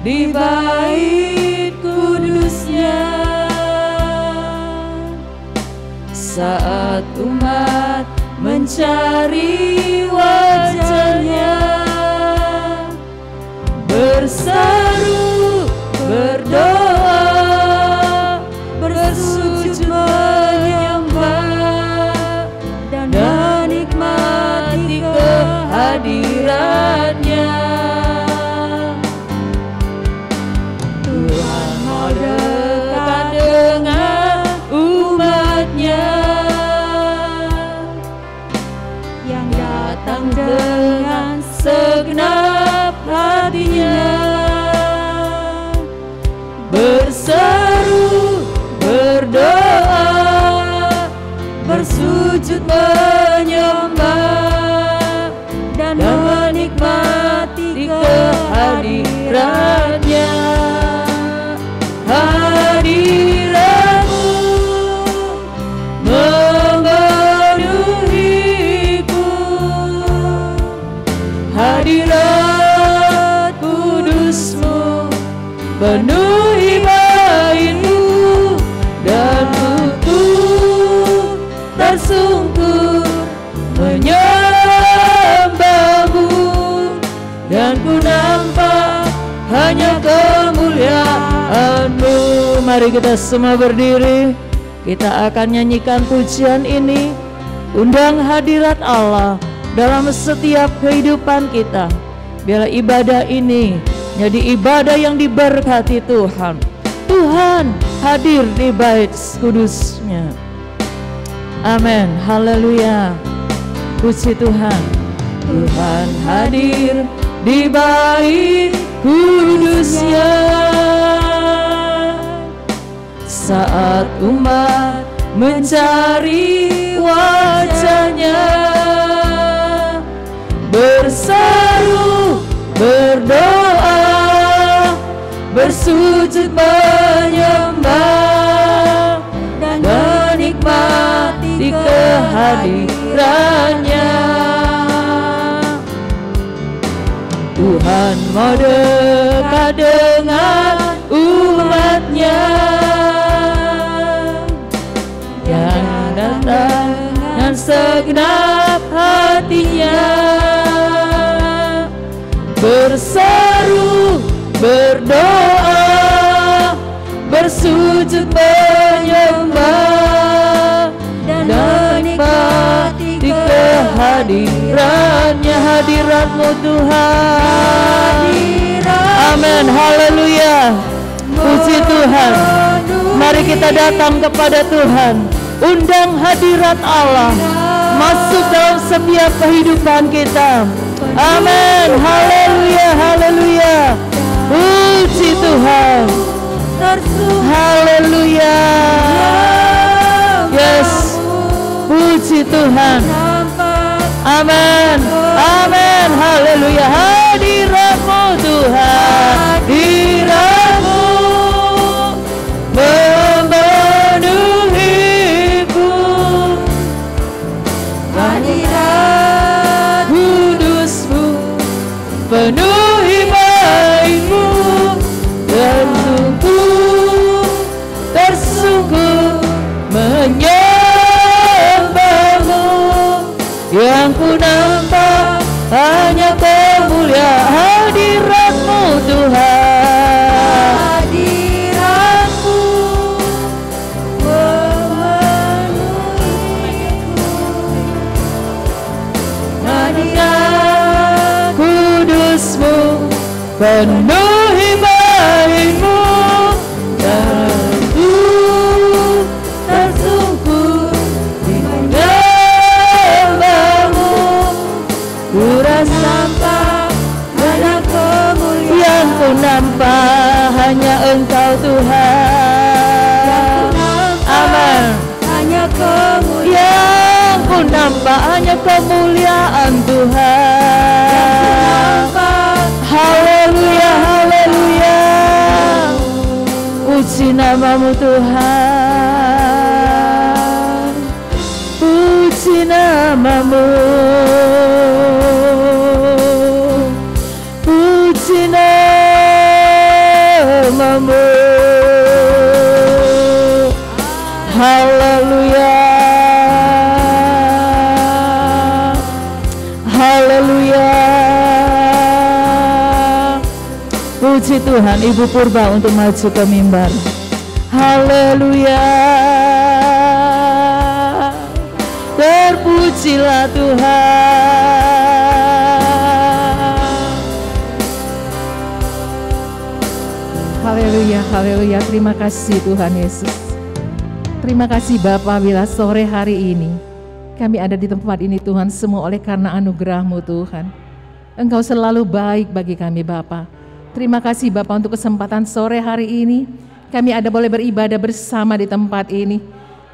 di bait kudusnya. Saat umat mencari wajahnya, berseru, berdoa, bersujud menyembah, dan menikmati kehadirannya. Tuhan mau dekat dengan umatnya yang datang dengan segenap hatinya, berseru, berdoa, bersujud menyembah, dan menikmati kehadirannya. Hadiratmu memenuhiku, hadirat kudusmu penuhi baitmu, dan ku tersungkur menyembahmu, dan ku nampak hanya kemuliaan-Mu. Mari kita semua berdiri, kita akan nyanyikan pujian ini. Undang hadirat Allah dalam setiap kehidupan kita. Biarlah ibadah ini jadi ibadah yang diberkati Tuhan. Tuhan hadir di bait kudusnya. Amin. Haleluya. Puji Tuhan. Tuhan hadir di bait kudusnya. Saat umat mencari wajahnya, berseru, berdoa, bersujud menyembah, dan menikmati kehadirannya. Tuhan mau dekat dengan umatnya yang datang dengan segenap hatinya, berseru, berdoa, bersujud menyembah, dan menikmati kehadirannya. Hadirat-Mu Tuhan. Amin. Haleluya. Puji Tuhan. Mari kita datang kepada Tuhan. Undang hadirat Allah masuk dalam setiap kehidupan kita. Amin. Haleluya. Haleluya. Puji Tuhan. Haleluya. Yes. Puji Tuhan. Amin. Amin. Haleluya. Hadirat-Mu Tuhan. Hadirat-Mu memenuhiku, hadirat kudus-Mu penuhi baitmu, dan ku tersungkur menyembahmu, yang ku nampak hanya kemuliaan hadirat-Mu Tuhan. Penuhi baitmu, dan ku tersungkur menyembahmu. Ku rasa nampak hanya kemuliaan, yang ku nampak hanya Engkau Tuhan. Amin. Hanya kemuliaan, yang ku nampak hanya kemuliaan Tuhan. Haleluya, haleluya. Puji nama-Mu Tuhan. Puji nama-Mu. Puji nama namamu. Haleluya, haleluya. Puji Tuhan. Ibu Purba untuk maju ke mimbar. Haleluya, terpujilah Tuhan. Haleluya, haleluya. Terima kasih Tuhan Yesus. Terima kasih Bapa, bila sore hari ini kami ada di tempat ini Tuhan, semua oleh karena anugerah-Mu Tuhan. Engkau selalu baik bagi kami Bapa. Terima kasih Bapa untuk kesempatan sore hari ini. Kami ada boleh beribadah bersama di tempat ini.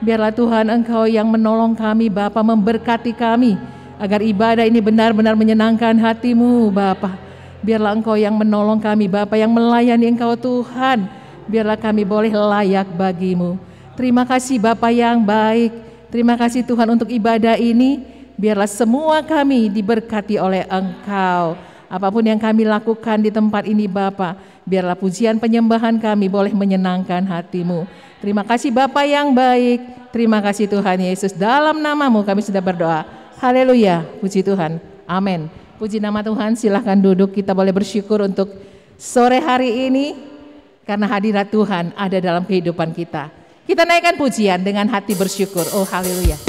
Biarlah Tuhan Engkau yang menolong kami Bapa, memberkati kami. Agar ibadah ini benar-benar menyenangkan hati-Mu Bapa. Biarlah Engkau yang menolong kami Bapa, yang melayani Engkau Tuhan. Biarlah kami boleh layak bagi-Mu. Terima kasih Bapa yang baik. Terima kasih Tuhan untuk ibadah ini. Biarlah semua kami diberkati oleh Engkau. Apapun yang kami lakukan di tempat ini Bapa, biarlah pujian penyembahan kami boleh menyenangkan hati-Mu. Terima kasih Bapa yang baik. Terima kasih Tuhan Yesus. Dalam nama-Mu kami sudah berdoa. Haleluya. Puji Tuhan. Amin. Puji nama Tuhan. Silahkan duduk. Kita boleh bersyukur untuk sore hari ini. Karena hadirat Tuhan ada dalam kehidupan kita. Kita naikkan pujian dengan hati bersyukur. Oh haleluya.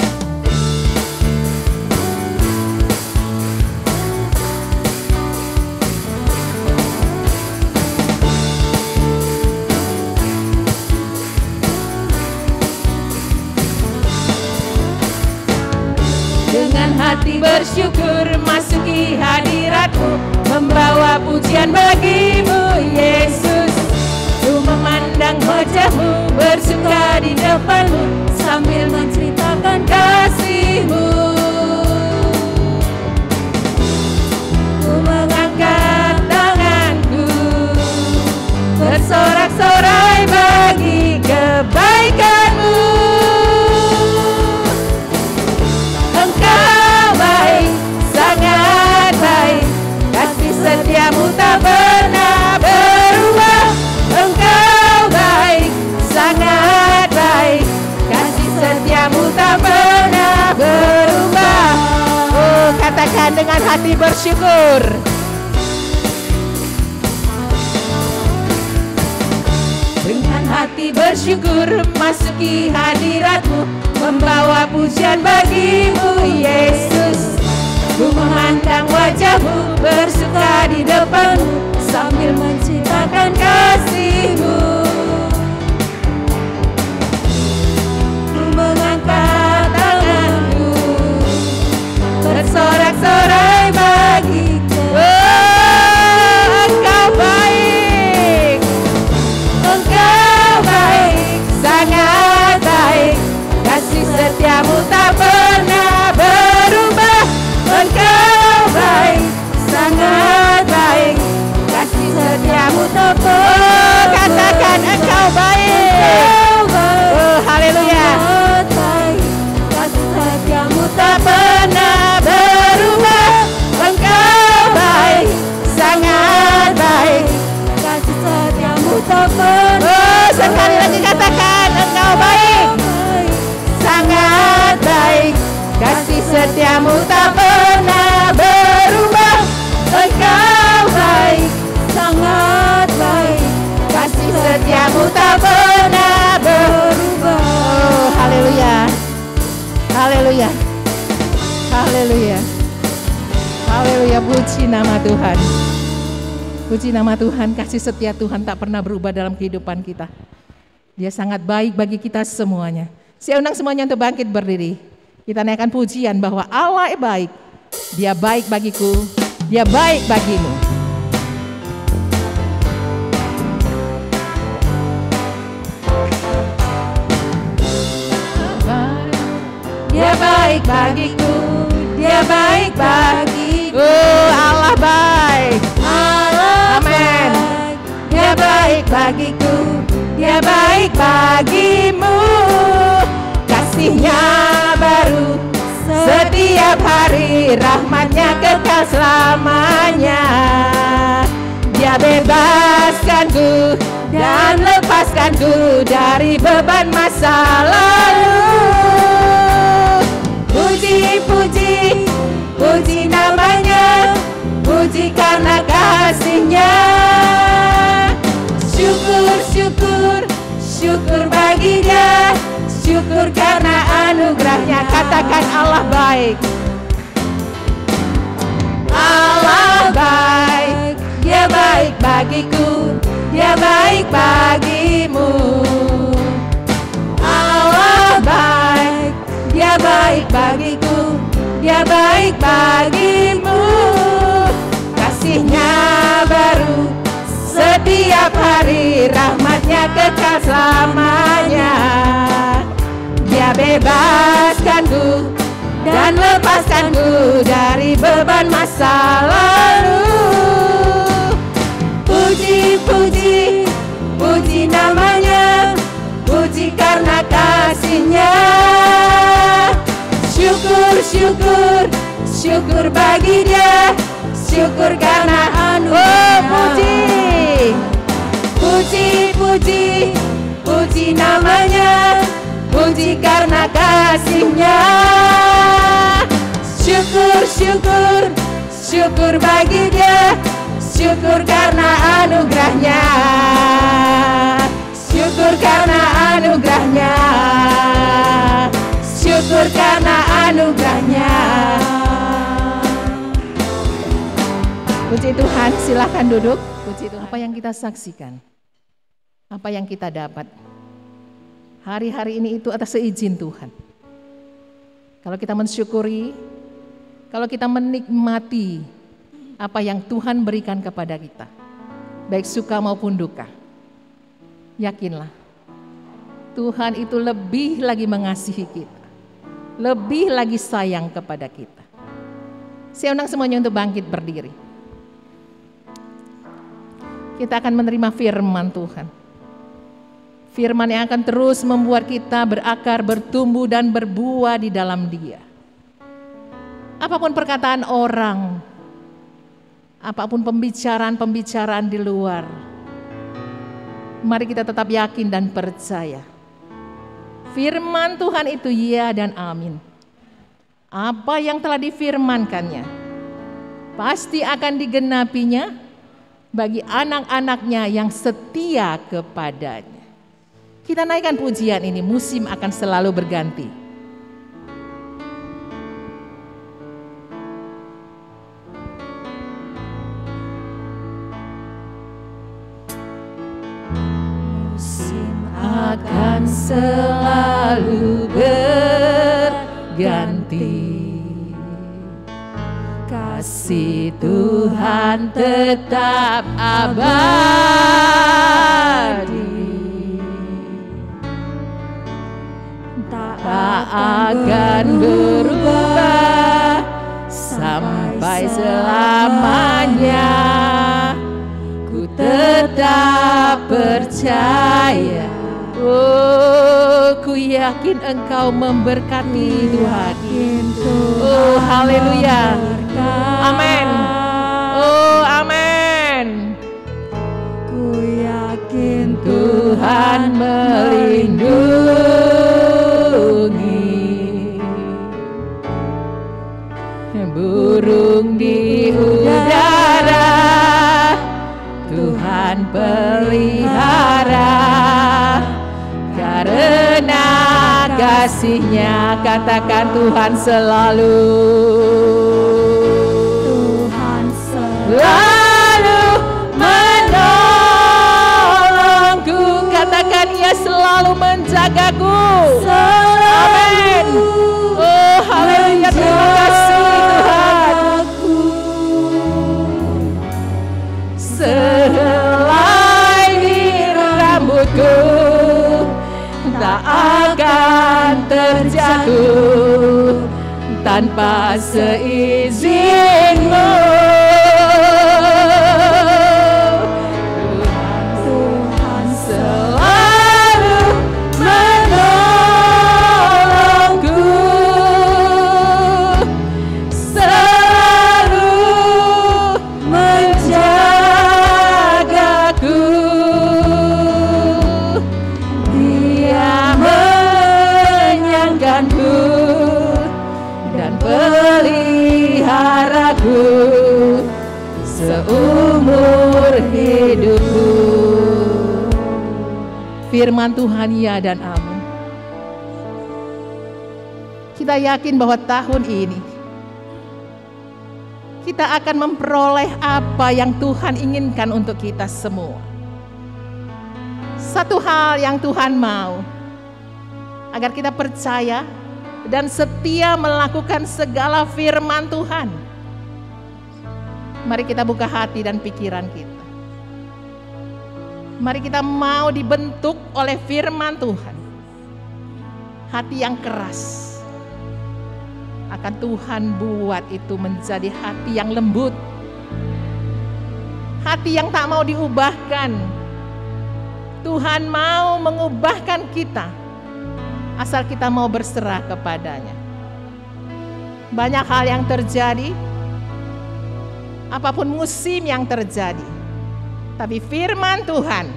Dengan hati bersyukur masuki hadirat-Mu, membawa pujian bagi-Mu Yesus. Ku memandang wajah-Mu, bersuka di depan-Mu, sambil menceritakan kasih-Mu. Ku mengangkat tanganku, bersorak-sorai bagi kebaikan-Mu. Engkau baik, sangat baik, kasih setia-Mu tak pernah berubah. Engkau baik, sangat baik, kasih setia-Mu tak pernah berubah. Oh, katakan dengan hati bersyukur. Dengan hati bersyukur masuki hadirat-Mu, membawa pujian bagi-Mu Yesus. Ku memandang wajah-Mu, bersuka di depan-Mu, sambil menceritakan kasih-Mu. Ku mengangkat tanganku, bersorak-sorai bagi Engkau baik, Engkau baik, sangat baik, kasih setia-Mu tak pernah berubah. Engkau baik, sangat baik, kasih setia-Mu tak pernah. Katakan Engkau baik. Oh haleluya. Kasih setia-Mu tak pernah berubah. Engkau baik, sangat baik, kasih setia-Mu tak pernah. Oh sekali lagi katakan Engkau baik, sangat baik, kasih setia-Mu tak pernah berubah. Engkau baik, sangat baik, kasih setia-Mu tak pernah berubah. Oh haleluya, haleluya, haleluya, haleluya. Puji nama Tuhan, puji nama Tuhan. Kasih setia Tuhan tak pernah berubah dalam kehidupan kita. Dia sangat baik bagi kita semuanya. Saya undang semuanya untuk bangkit berdiri. Kita naikkan pujian bahwa Allah baik. Dia baik bagiku, Dia baik bagimu. Dia baik bagiku, Dia baik bagiku. Oh Allah baik, Allah amin. Dia baik bagiku, Dia baik bagimu. Kasih-Nya baru setiap hari, rahmat-Nya kekal selamanya. Dia bebas bebaskanku dan lepaskanku dari beban masa lalu. Puji, puji, puji namanya, puji karena kasih-Nya. Syukur, syukur, syukur bagi Dia, syukur karena anugerah-Nya. Katakan Allah baik. Allah baik, Dia baik bagiku, Dia baik bagimu. Allah baik, Dia baik bagiku, Dia baik bagimu. Kasih-Nya baru setiap hari, rahmat-Nya kekal selamanya. Dia bebaskanku dan lepaskanku dari beban masa lalu. Puji, puji, puji namanya, puji karena kasih-Nya. Syukur, syukur, syukur bagi Dia, syukur karena anugerah. Puji, puji, puji, puji namanya, puji karena kasih-Nya. Syukur, syukur, syukur bagi Dia, syukur karena anugerah-Nya. Syukur karena anugerah-Nya, syukur karena anugerah-Nya. Puji Tuhan, silakan duduk. Puji Tuhan. Apa yang kita saksikan, apa yang kita dapat hari-hari ini itu atas seizin Tuhan. Kalau kita mensyukuri, kalau kita menikmati apa yang Tuhan berikan kepada kita, baik suka maupun duka, yakinlah Tuhan itu lebih lagi mengasihi kita, lebih lagi sayang kepada kita. Saya undang semuanya untuk bangkit berdiri. Kita akan menerima firman Tuhan. Firman yang akan terus membuat kita berakar, bertumbuh dan berbuah di dalam Dia. Apapun perkataan orang, apapun pembicaraan-pembicaraan di luar, mari kita tetap yakin dan percaya. Firman Tuhan itu ya dan amin. Apa yang telah difirmankannya pasti akan digenapinya bagi anak-anaknya yang setia kepadanya. Kita naikkan pujian ini, musim akan selalu berganti. Akan selalu berganti, kasih Tuhan tetap abadi, tak akan berubah sampai selamanya. Ku tetap percaya. Oh, ku yakin Engkau memberkati Tuhan. Oh, haleluya. Amin. Oh, amin. Ku yakin Tuhan melindungi burung di udara. Tuhan pelihara. Karena kasih-Nya, katakan Tuhan selalu. Tuhan selalu menolongku. Katakan Ia selalu menjagaku. Amin. Oh, haleluya, terima kasih Tuhan. Selai biru rambutku tak akan terjatuh tanpa seizinmu. Tuhan selalu menolongku, selalu menjagaku. firman Tuhan ya dan amin. Kita yakin bahwa tahun ini kita akan memperoleh apa yang Tuhan inginkan untuk kita semua. Satu hal yang Tuhan mau, agar kita percaya dan setia melakukan segala firman Tuhan. Mari kita buka hati dan pikiran kita. Mari kita mau dibentuk oleh firman Tuhan. Hati yang keras akan Tuhan buat itu menjadi hati yang lembut. Hati yang tak mau diubahkan. Tuhan mau mengubahkan kita, asal kita mau berserah kepadanya. Banyak hal yang terjadi, apapun musim yang terjadi, tapi firman Tuhan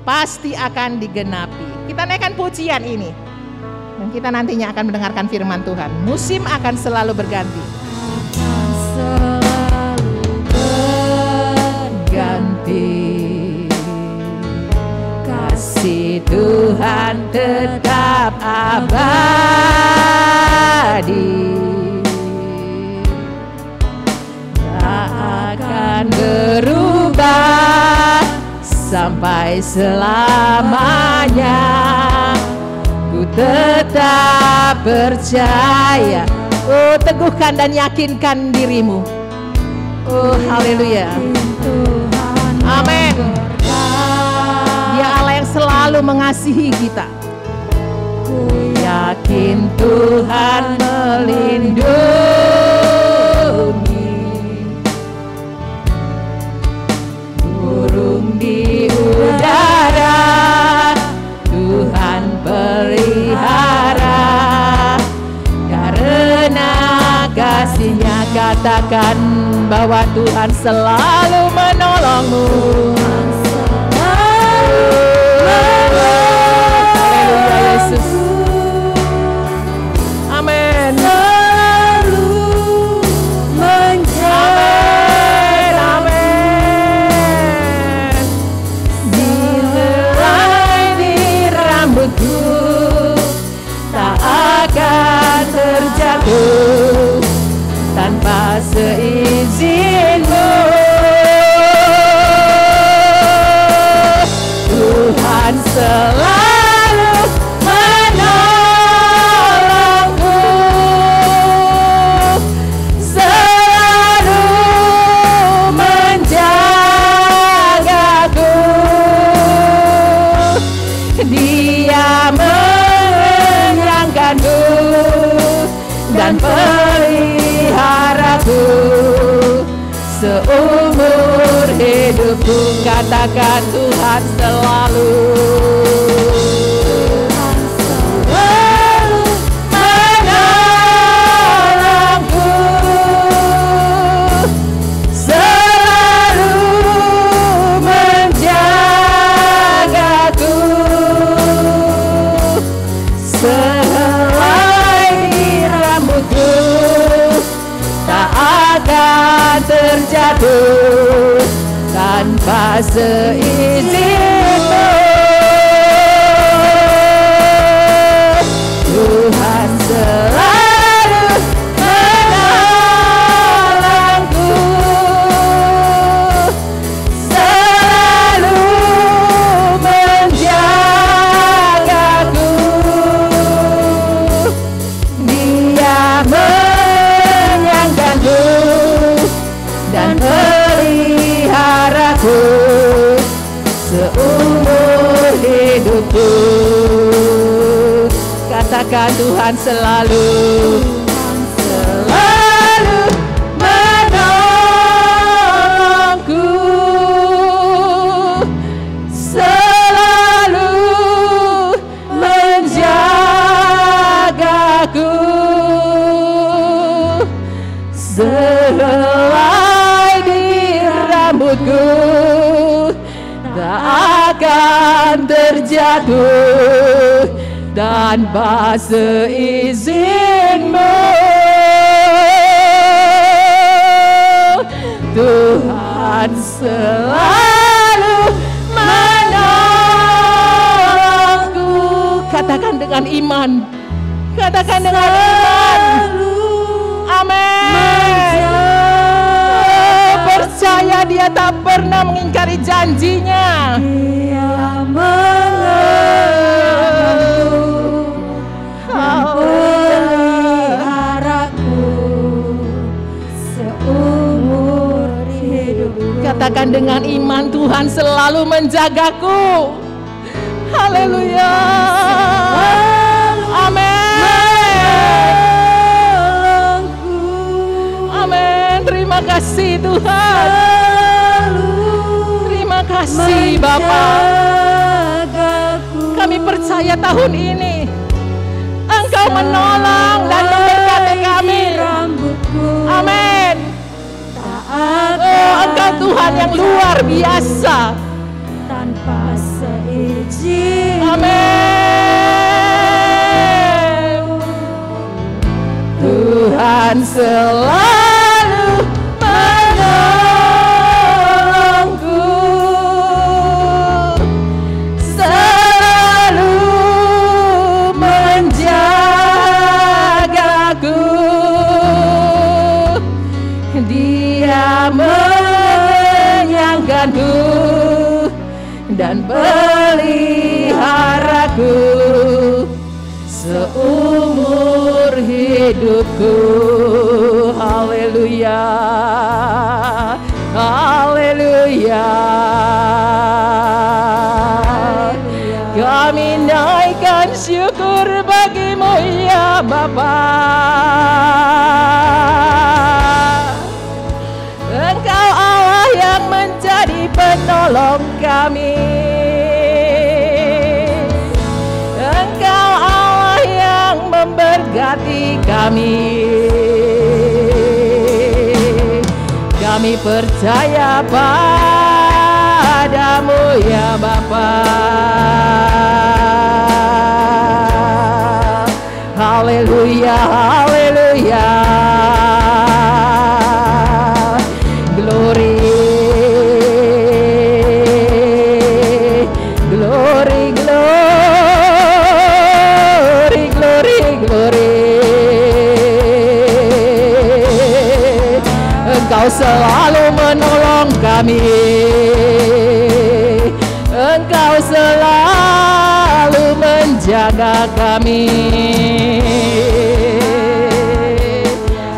pasti akan digenapi. Kita naikkan pujian ini, dan kita nantinya akan mendengarkan firman Tuhan. Musim akan selalu berganti. Akan selalu berganti. Kasih Tuhan tetap abadi, tak akan berubah sampai selamanya. Ku tetap percaya. Oh, teguhkan dan yakinkan dirimu. Oh, haleluya. Amin. Dia Allah yang selalu mengasihi kita. Ku yakin Tuhan melindungi burung di udara. Tuhan pelihara, karena kasih-Nya katakan bahwa Tuhan selalu menolongmu. Haleluya Yesus. Amin. Selalu menjaga. Amin. Dihelai di rambutku, tak akan terjatuh tanpa seizinmu. Tuhan selalu menolongku, selalu menjagaku. Dia mengenyangkanku dan peliharaku seumur hidupku. Katakan Tuhan selalu menolongku, selalu menjagaku. Sehelai di rambutku tak akan terjatuh tanpa seizinmu. Tuhan selalu menolongku, selalu menjagaku. Dia menyanggaku dan peliharaku seumur hidupku. Katakan Tuhan selalu menolongku, selalu menjagaku. Sehelai di rambutku tak akan terjatuh tanpa seizinmu. Tuhan selalu menolongku, iman. Katakan dengan iman. Amin. Percaya Dia tak pernah mengingkari janjinya. Dia memeliharaku seumur hidup. Katakan dengan iman, Tuhan selalu menjagaku. Haleluya. Amin. Amin. Terima kasih Tuhan. Terima kasih Bapa. Kami percaya tahun ini Engkau menolong dan memberkati kami. Amin. Oh, Engkau Tuhan yang luar biasa. Tanpa seizin. Amin. Tuhan selalu menolongku, selalu menjagaku. Dia menyanggaku dan peliharaku seumur hidupku. Haleluya, haleluya. Kami naikkan syukur bagimu ya Bapa. Engkau Allah yang menjadi penolong kami. Engkau Allah yang memberkati kami. Kami percaya padamu ya Bapa. Haleluya, haleluya. Glory, glory, glory, glory, glory. Engkau selalu menolong kami. Engkau selalu menjaga kami.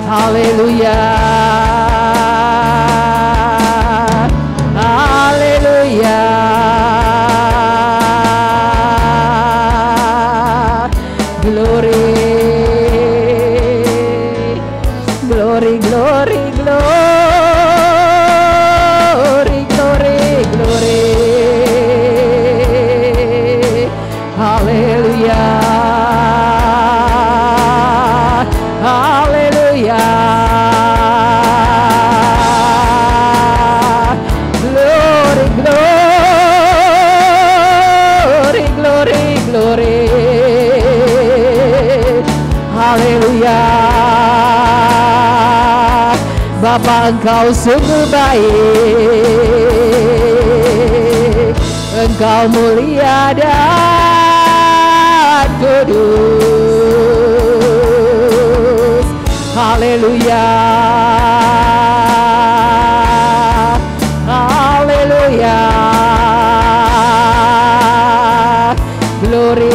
Haleluya. Haleluya. Glory. Glory, glory, glory, glory, glory. Haleluya. Haleluya. Glory, glory, glory, glory. Haleluya. Bapa, Engkau sungguh baik. Engkau mulia dan kudus. Haleluya. Haleluya. Glory.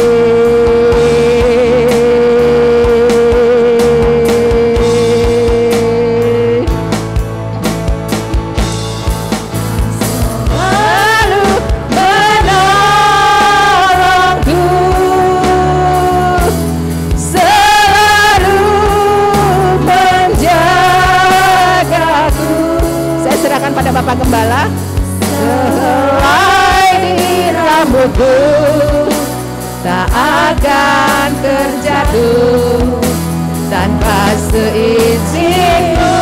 Bapak Gembala, selai di rambutku tak akan terjatuh tanpa seizinku.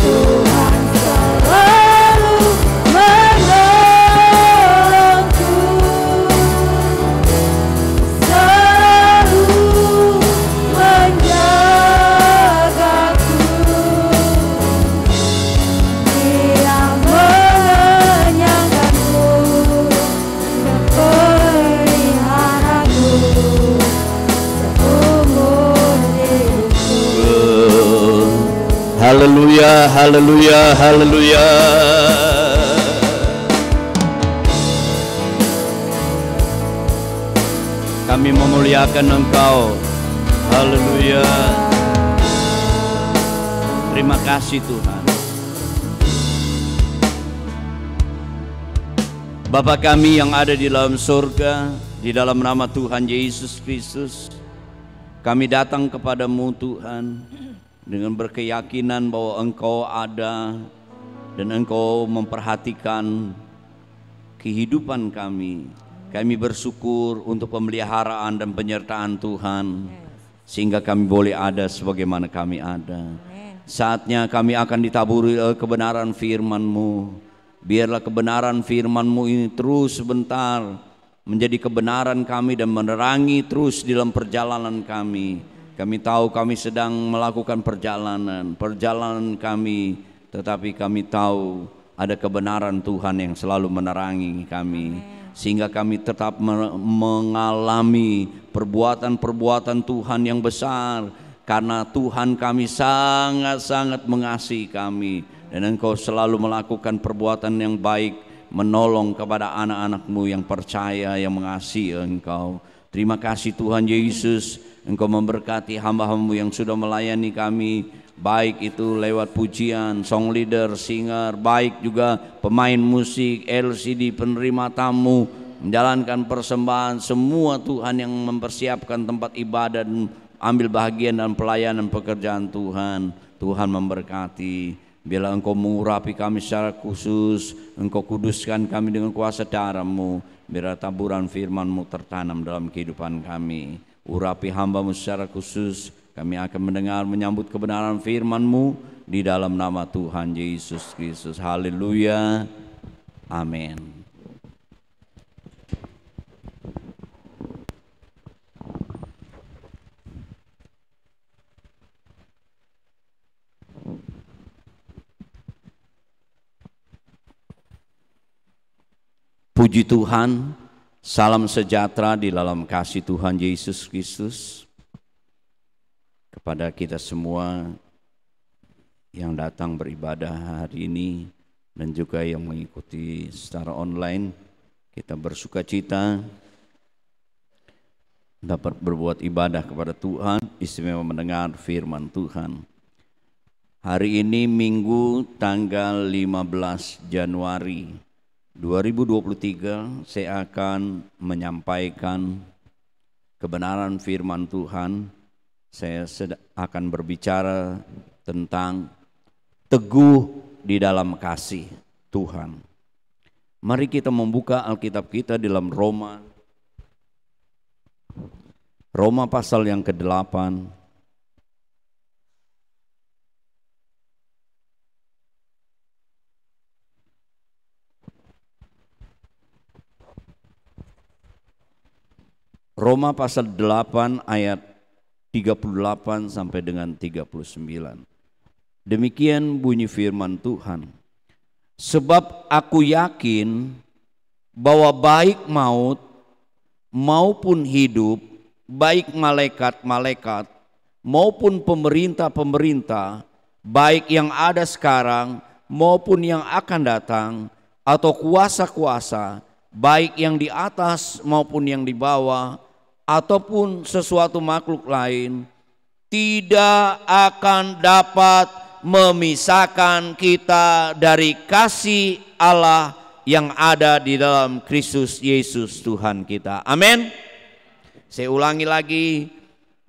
Tuhan selalu menolongku, selalu menjagaku. Dia menyanggaku dan haleluya, haleluya. Kami memuliakan Engkau. Haleluya. Terima kasih Tuhan. Bapa kami yang ada di dalam surga, di dalam nama Tuhan Yesus Kristus, kami datang kepadamu Tuhan dengan berkeyakinan bahwa Engkau ada dan Engkau memperhatikan kehidupan kami. Kami bersyukur untuk pemeliharaan dan penyertaan Tuhan, sehingga kami boleh ada sebagaimana kami ada. Saatnya kami akan ditaburi kebenaran firman-Mu. Biarlah kebenaran firman-Mu ini terus sebentar menjadi kebenaran kami dan menerangi terus di dalam perjalanan kami. Kami tahu kami sedang melakukan perjalanan kami, tetapi kami tahu ada kebenaran Tuhan yang selalu menerangi kami. Sehingga kami tetap mengalami perbuatan-perbuatan Tuhan yang besar, karena Tuhan kami sangat-sangat mengasihi kami, dan Engkau selalu melakukan perbuatan yang baik, menolong kepada anak-anak-Mu yang percaya, yang mengasihi Engkau. Terima kasih Tuhan Yesus, Engkau memberkati hamba-hamba-Mu yang sudah melayani kami, baik itu lewat pujian, song leader, singer, baik juga pemain musik, LCD, penerima tamu, menjalankan persembahan, semua Tuhan yang mempersiapkan tempat ibadah dan ambil bahagian dalam pelayanan pekerjaan Tuhan. Tuhan memberkati. Bila Engkau mengurapi kami secara khusus, Engkau kuduskan kami dengan kuasa darah-Mu, biar taburan firman-Mu tertanam dalam kehidupan kami. Urapi hamba-Mu secara khusus, kami akan mendengar menyambut kebenaran firman-Mu di dalam nama Tuhan Yesus Kristus. Haleluya. Amin. Puji Tuhan, salam sejahtera di dalam kasih Tuhan Yesus Kristus kepada kita semua yang datang beribadah hari ini dan juga yang mengikuti secara online. Kita bersuka cita dapat berbuat ibadah kepada Tuhan, istimewa mendengar firman Tuhan. Hari ini Minggu tanggal 15 Januari 2023, saya akan menyampaikan kebenaran firman Tuhan. Saya akan berbicara tentang teguh di dalam kasih Tuhan. Mari kita membuka Alkitab kita di dalam Roma pasal yang ke-8. Roma pasal 8 ayat 38 sampai dengan 39. Demikian bunyi firman Tuhan. Sebab aku yakin bahwa baik maut maupun hidup, baik malaikat-malaikat maupun pemerintah-pemerintah, baik yang ada sekarang maupun yang akan datang, atau kuasa-kuasa, baik yang di atas maupun yang di bawah, ataupun sesuatu makhluk lain, tidak akan dapat memisahkan kita dari kasih Allah yang ada di dalam Kristus Yesus Tuhan kita. Amin. Saya ulangi lagi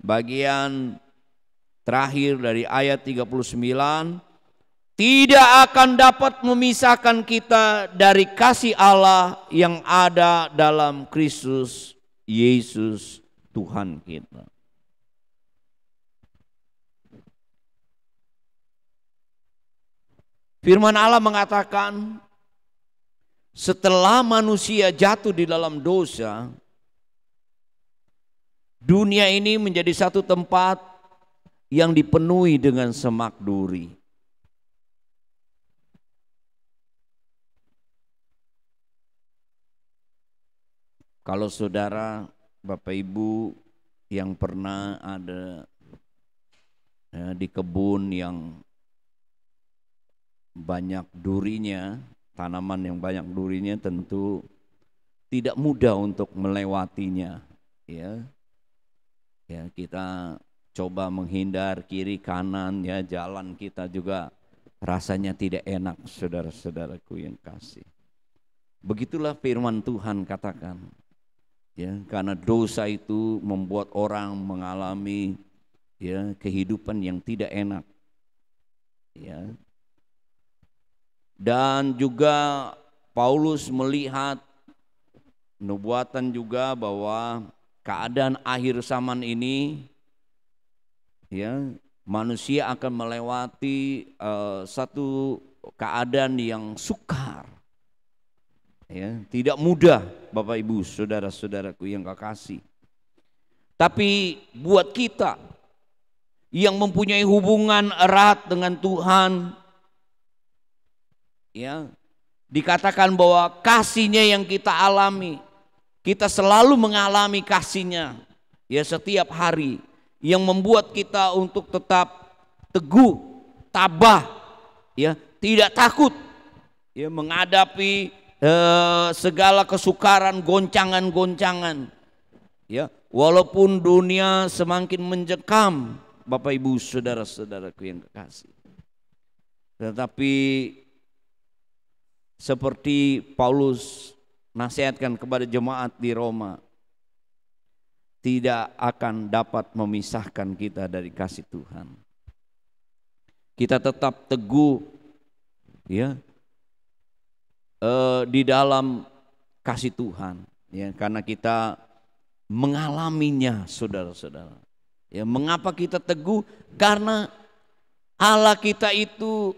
bagian terakhir dari ayat 39. Tidak akan dapat memisahkan kita dari kasih Allah yang ada dalam Kristus Yesus Tuhan kita. Firman Allah mengatakan, setelah manusia jatuh di dalam dosa, dunia ini menjadi satu tempat yang dipenuhi dengan semak duri. Kalau saudara, Bapak Ibu yang pernah ada di kebun yang banyak durinya, tanaman yang banyak durinya tentu tidak mudah untuk melewatinya, ya. Ya, kita coba menghindar kiri kanan, ya, jalan kita juga rasanya tidak enak, saudara-saudaraku yang kasih. Begitulah firman Tuhan katakan, ya, karena dosa itu membuat orang mengalami, ya, kehidupan yang tidak enak, ya. Dan juga Paulus melihat nubuatan juga bahwa keadaan akhir zaman ini, ya, manusia akan melewati satu keadaan yang sukar, ya, tidak mudah, Bapak Ibu, saudara-saudaraku yang kekasih. Tapi buat kita yang mempunyai hubungan erat dengan Tuhan, ya, dikatakan bahwa kasih-Nya yang kita alami, kita selalu mengalami kasih-Nya, ya, setiap hari, yang membuat kita untuk tetap teguh, tabah, ya, tidak takut, ya, menghadapi segala kesukaran, goncangan-goncangan, ya, walaupun dunia semakin mencekam, Bapak Ibu, saudara-saudaraku yang kekasih. Tetapi seperti Paulus nasihatkan kepada jemaat di Roma, tidak akan dapat memisahkan kita dari kasih Tuhan. Kita tetap teguh, ya, di dalam kasih Tuhan, ya, karena kita mengalaminya, saudara-saudara. Ya, mengapa kita teguh? Karena Allah kita itu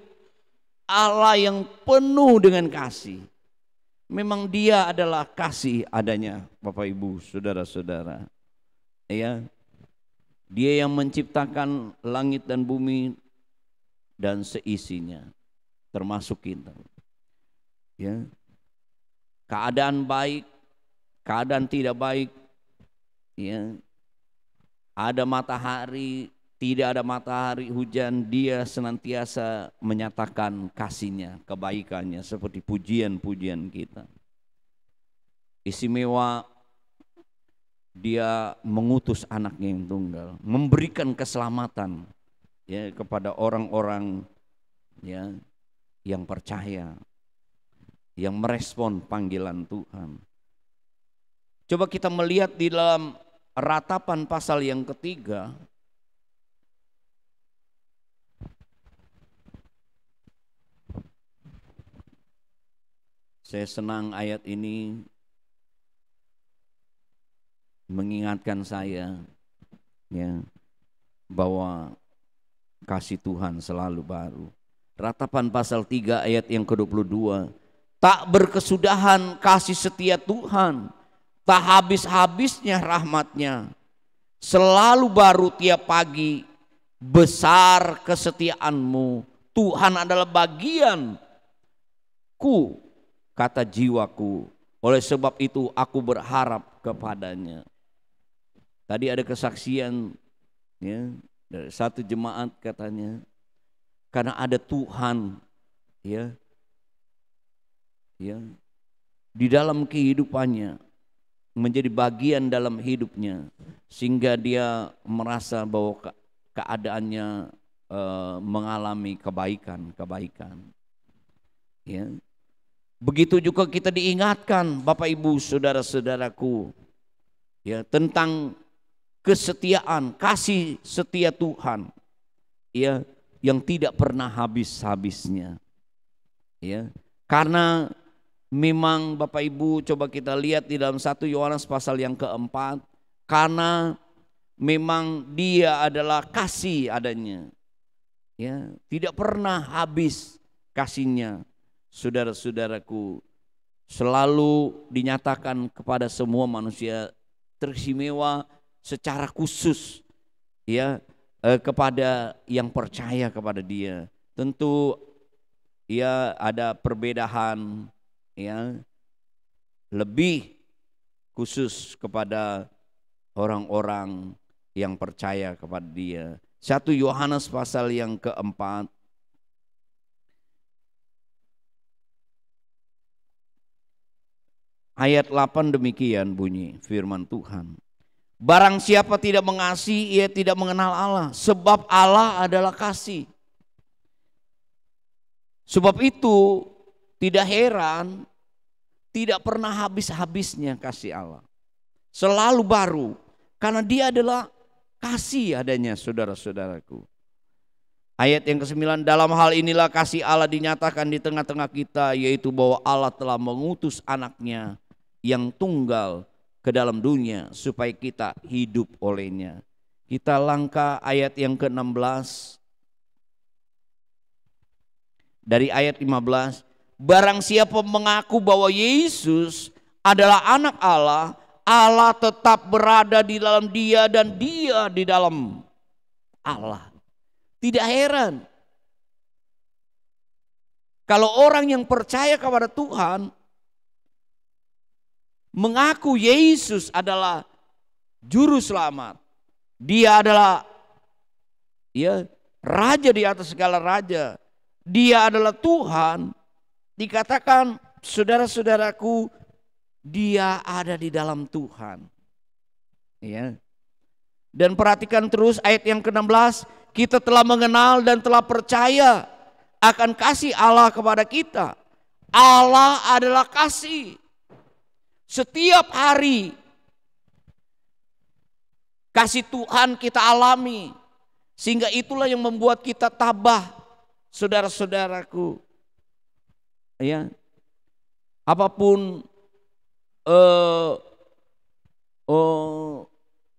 Allah yang penuh dengan kasih. Memang Dia adalah kasih adanya, Bapak Ibu, saudara-saudara. Ya, Dia yang menciptakan langit dan bumi dan seisinya, termasuk kita. Ya, keadaan baik, keadaan tidak baik, ya, ada matahari, tidak ada matahari, hujan, Dia senantiasa menyatakan kasih-Nya, kebaikannya, seperti pujian-pujian kita. Istimewa Dia mengutus anaknya yang tunggal, memberikan keselamatan, ya, kepada orang-orang, ya, yang percaya, yang merespon panggilan Tuhan. Coba kita melihat di dalam Ratapan pasal yang ketiga. Saya senang ayat ini mengingatkan saya, ya, bahwa kasih Tuhan selalu baru. Ratapan pasal 3 ayat yang ke-22. Tak berkesudahan kasih setia Tuhan, tak habis-habisnya rahmat-Nya, selalu baru tiap pagi, besar kesetiaan-Mu. Tuhan adalah bagianku, kata jiwaku, oleh sebab itu aku berharap kepadanya. Tadi ada kesaksian, ya, dari satu jemaat katanya, karena ada Tuhan, ya, ya, di dalam kehidupannya, menjadi bagian dalam hidupnya, sehingga dia merasa bahwa keadaannya mengalami kebaikan. Ya. Begitu juga kita diingatkan, Bapak Ibu, saudara-saudaraku, ya, tentang kesetiaan, kasih setia Tuhan, ya, yang tidak pernah habis-habisnya. Ya. Karena memang Bapak Ibu, coba kita lihat di dalam 1 Yohanes pasal yang ke-4, karena memang Dia adalah kasih adanya, ya, tidak pernah habis kasih-Nya. Saudara-saudaraku, selalu dinyatakan kepada semua manusia, teristimewa secara khusus, ya, kepada yang percaya kepada Dia. Tentu, ya, ada perbedaan, ya, lebih khusus kepada orang-orang yang percaya kepada Dia. 1 Yohanes pasal yang ke-4 Ayat 8 demikian bunyi firman Tuhan. Barang siapa tidak mengasihi, ia tidak mengenal Allah, sebab Allah adalah kasih. Sebab itu tidak heran, tidak pernah habis-habisnya kasih Allah. Selalu baru, karena dia adalah kasih adanya, saudara-saudaraku. Ayat yang ke-9, dalam hal inilah kasih Allah dinyatakan di tengah-tengah kita, yaitu bahwa Allah telah mengutus anaknya yang tunggal ke dalam dunia supaya kita hidup olehnya. Kita langkah ayat yang ke-16. Dari ayat 15, barang siapa mengaku bahwa Yesus adalah anak Allah, Allah tetap berada di dalam dia dan dia di dalam Allah. Tidak heran kalau orang yang percaya kepada Tuhan mengaku Yesus adalah juru selamat. Dia adalah raja di atas segala raja. Dia adalah Tuhan. Dikatakan saudara-saudaraku, dia ada di dalam Tuhan. Ya. Dan perhatikan terus ayat yang ke-16, kita telah mengenal dan telah percaya akan kasih Allah kepada kita. Allah adalah kasih. Setiap hari kasih Tuhan kita alami, sehingga itulah yang membuat kita tabah, saudara-saudaraku. Ya, apapun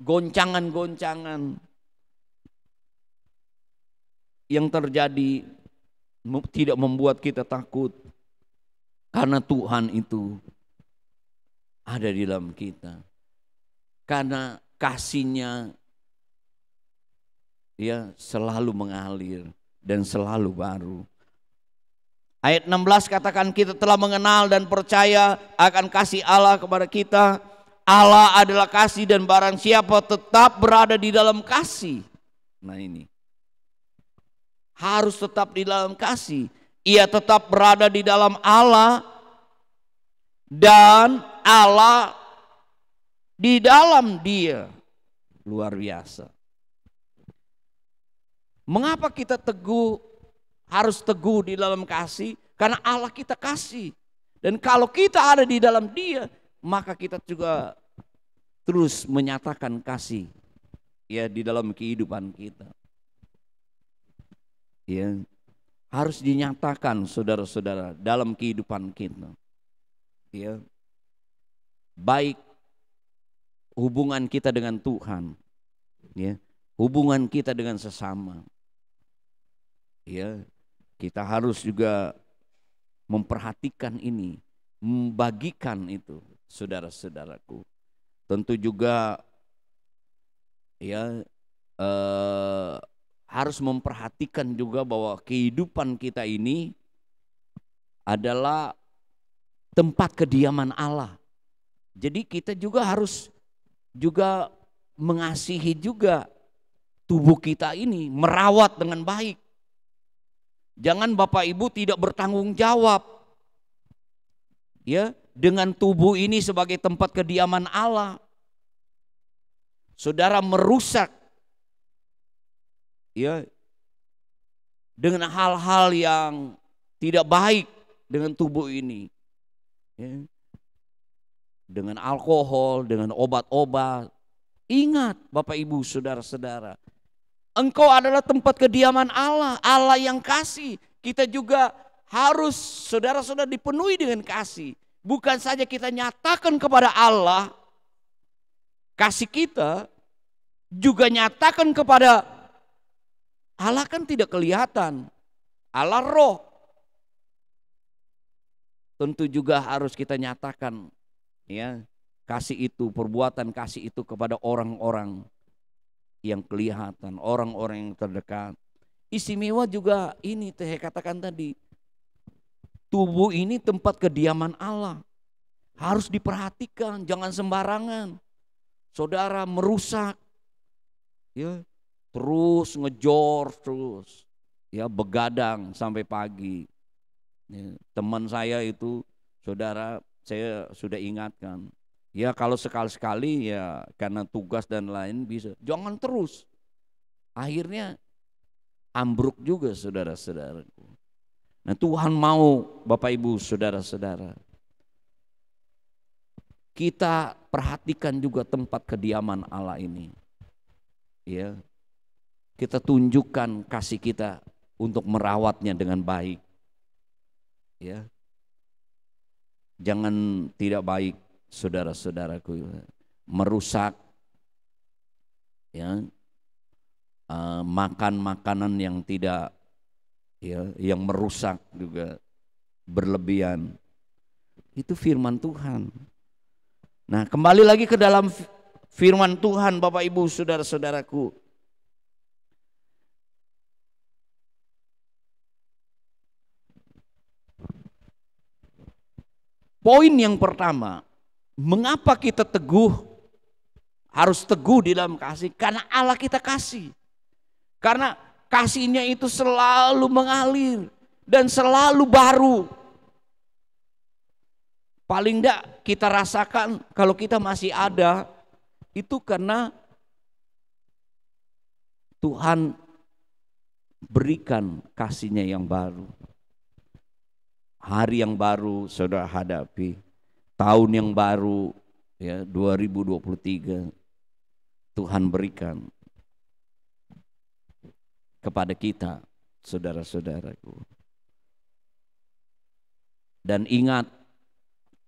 goncangan-goncangan yang terjadi tidak membuat kita takut, karena Tuhan itu ada di dalam kita. Karena kasih-Nya selalu mengalir dan selalu baru. Ayat 16 katakan kita telah mengenal dan percaya akan kasih Allah kepada kita. Allah adalah kasih dan barang siapa tetap berada di dalam kasih. Nah ini. Harus tetap di dalam kasih. Ia tetap berada di dalam Allah dan Allah di dalam dia. Luar biasa. Mengapa kita harus teguh di dalam kasih? Karena Allah kita kasih. Dan kalau kita ada di dalam dia, maka kita juga terus menyatakan kasih di dalam kehidupan kita. Harus dinyatakan saudara-saudara dalam kehidupan kita. Baik hubungan kita dengan Tuhan, hubungan kita dengan sesama. Kita harus juga memperhatikan ini, membagikan itu, saudara-saudaraku. Tentu juga harus memperhatikan juga bahwa kehidupan kita ini adalah tempat kediaman Allah. Jadi kita juga harus juga mengasihi juga tubuh kita ini, merawat dengan baik. Jangan Bapak Ibu tidak bertanggung jawab dengan tubuh ini sebagai tempat kediaman Allah. Saudara merusak dengan hal-hal yang tidak baik dengan tubuh ini. Dengan alkohol, dengan obat-obat. Ingat Bapak Ibu, saudara-saudara, engkau adalah tempat kediaman Allah, Allah yang kasih. Kita juga harus saudara-saudara dipenuhi dengan kasih. Bukan saja kita nyatakan kepada Allah kasih kita, juga nyatakan kepada Allah. Kan tidak kelihatan, Allah roh. Tentu juga harus kita nyatakan kasih itu, perbuatan kasih itu kepada orang-orang yang kelihatan, orang-orang yang terdekat. Istimewa juga ini saya katakan tadi, tubuh ini tempat kediaman Allah, harus diperhatikan, jangan sembarangan. Saudara merusak, terus ngejor terus, begadang sampai pagi. Teman saya itu, saudara, saya sudah ingatkan. Ya kalau sekali-sekali ya karena tugas dan lain bisa. Jangan terus. Akhirnya ambruk juga saudara-saudaraku. Nah Tuhan mau Bapak Ibu saudara-saudara, kita perhatikan juga tempat kediaman Allah ini. Ya, kita tunjukkan kasih kita untuk merawatnya dengan baik. Ya, jangan tidak baik saudara-saudaraku, merusak, ya, makan makanan yang tidak, ya, yang merusak juga berlebihan. Itu firman Tuhan. Nah kembali lagi ke dalam firman Tuhan Bapak Ibu saudara-saudaraku. Poin yang pertama, mengapa kita harus teguh di dalam kasih? Karena Allah kita kasih. Karena kasihnya itu selalu mengalir dan selalu baru. Paling enggak kita rasakan kalau kita masih ada, itu karena Tuhan berikan kasihnya yang baru. Hari yang baru saudara hadapi, tahun yang baru ya 2023 Tuhan berikan kepada kita saudara-saudaraku. Dan ingat,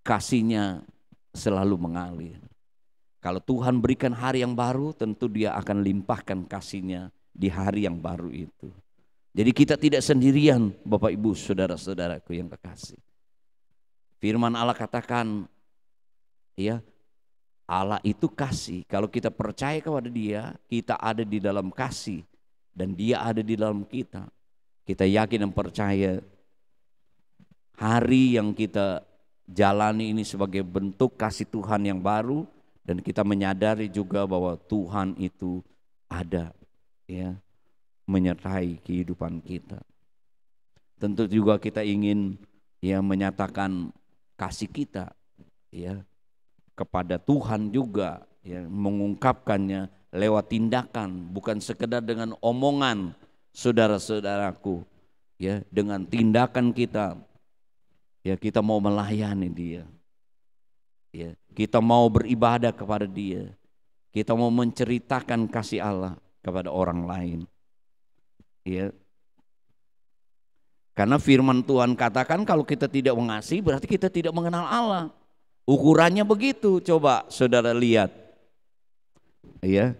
kasihnya selalu mengalir. Kalau Tuhan berikan hari yang baru, tentu Dia akan limpahkan kasihnya di hari yang baru itu. Jadi kita tidak sendirian Bapak Ibu saudara-saudaraku yang kekasih. Firman Allah katakan, ya, Allah itu kasih. Kalau kita percaya kepada Dia, kita ada di dalam kasih dan Dia ada di dalam kita. Kita yakin dan percaya hari yang kita jalani ini sebagai bentuk kasih Tuhan yang baru, dan kita menyadari juga bahwa Tuhan itu ada, ya, menyertai kehidupan kita. Tentu juga kita ingin, ya, menyatakan kasih kita, ya, kepada Tuhan juga, ya, mengungkapkannya lewat tindakan, bukan sekedar dengan omongan saudara-saudaraku, ya, dengan tindakan kita, ya, kita mau melayani Dia, ya, kita mau beribadah kepada Dia, kita mau menceritakan kasih Allah kepada orang lain, ya. Karena firman Tuhan katakan kalau kita tidak mengasihi berarti kita tidak mengenal Allah. Ukurannya begitu, coba saudara lihat, ya.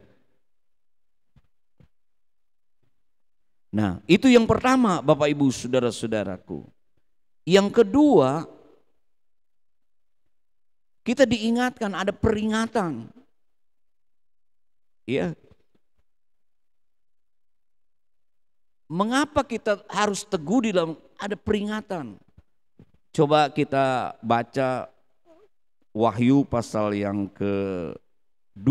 Nah, itu yang pertama Bapak Ibu saudara-saudaraku. Yang kedua, kita diingatkan ada peringatan. Ya. Mengapa kita harus teguh di dalam ada peringatan? Coba kita baca Wahyu pasal yang ke-2.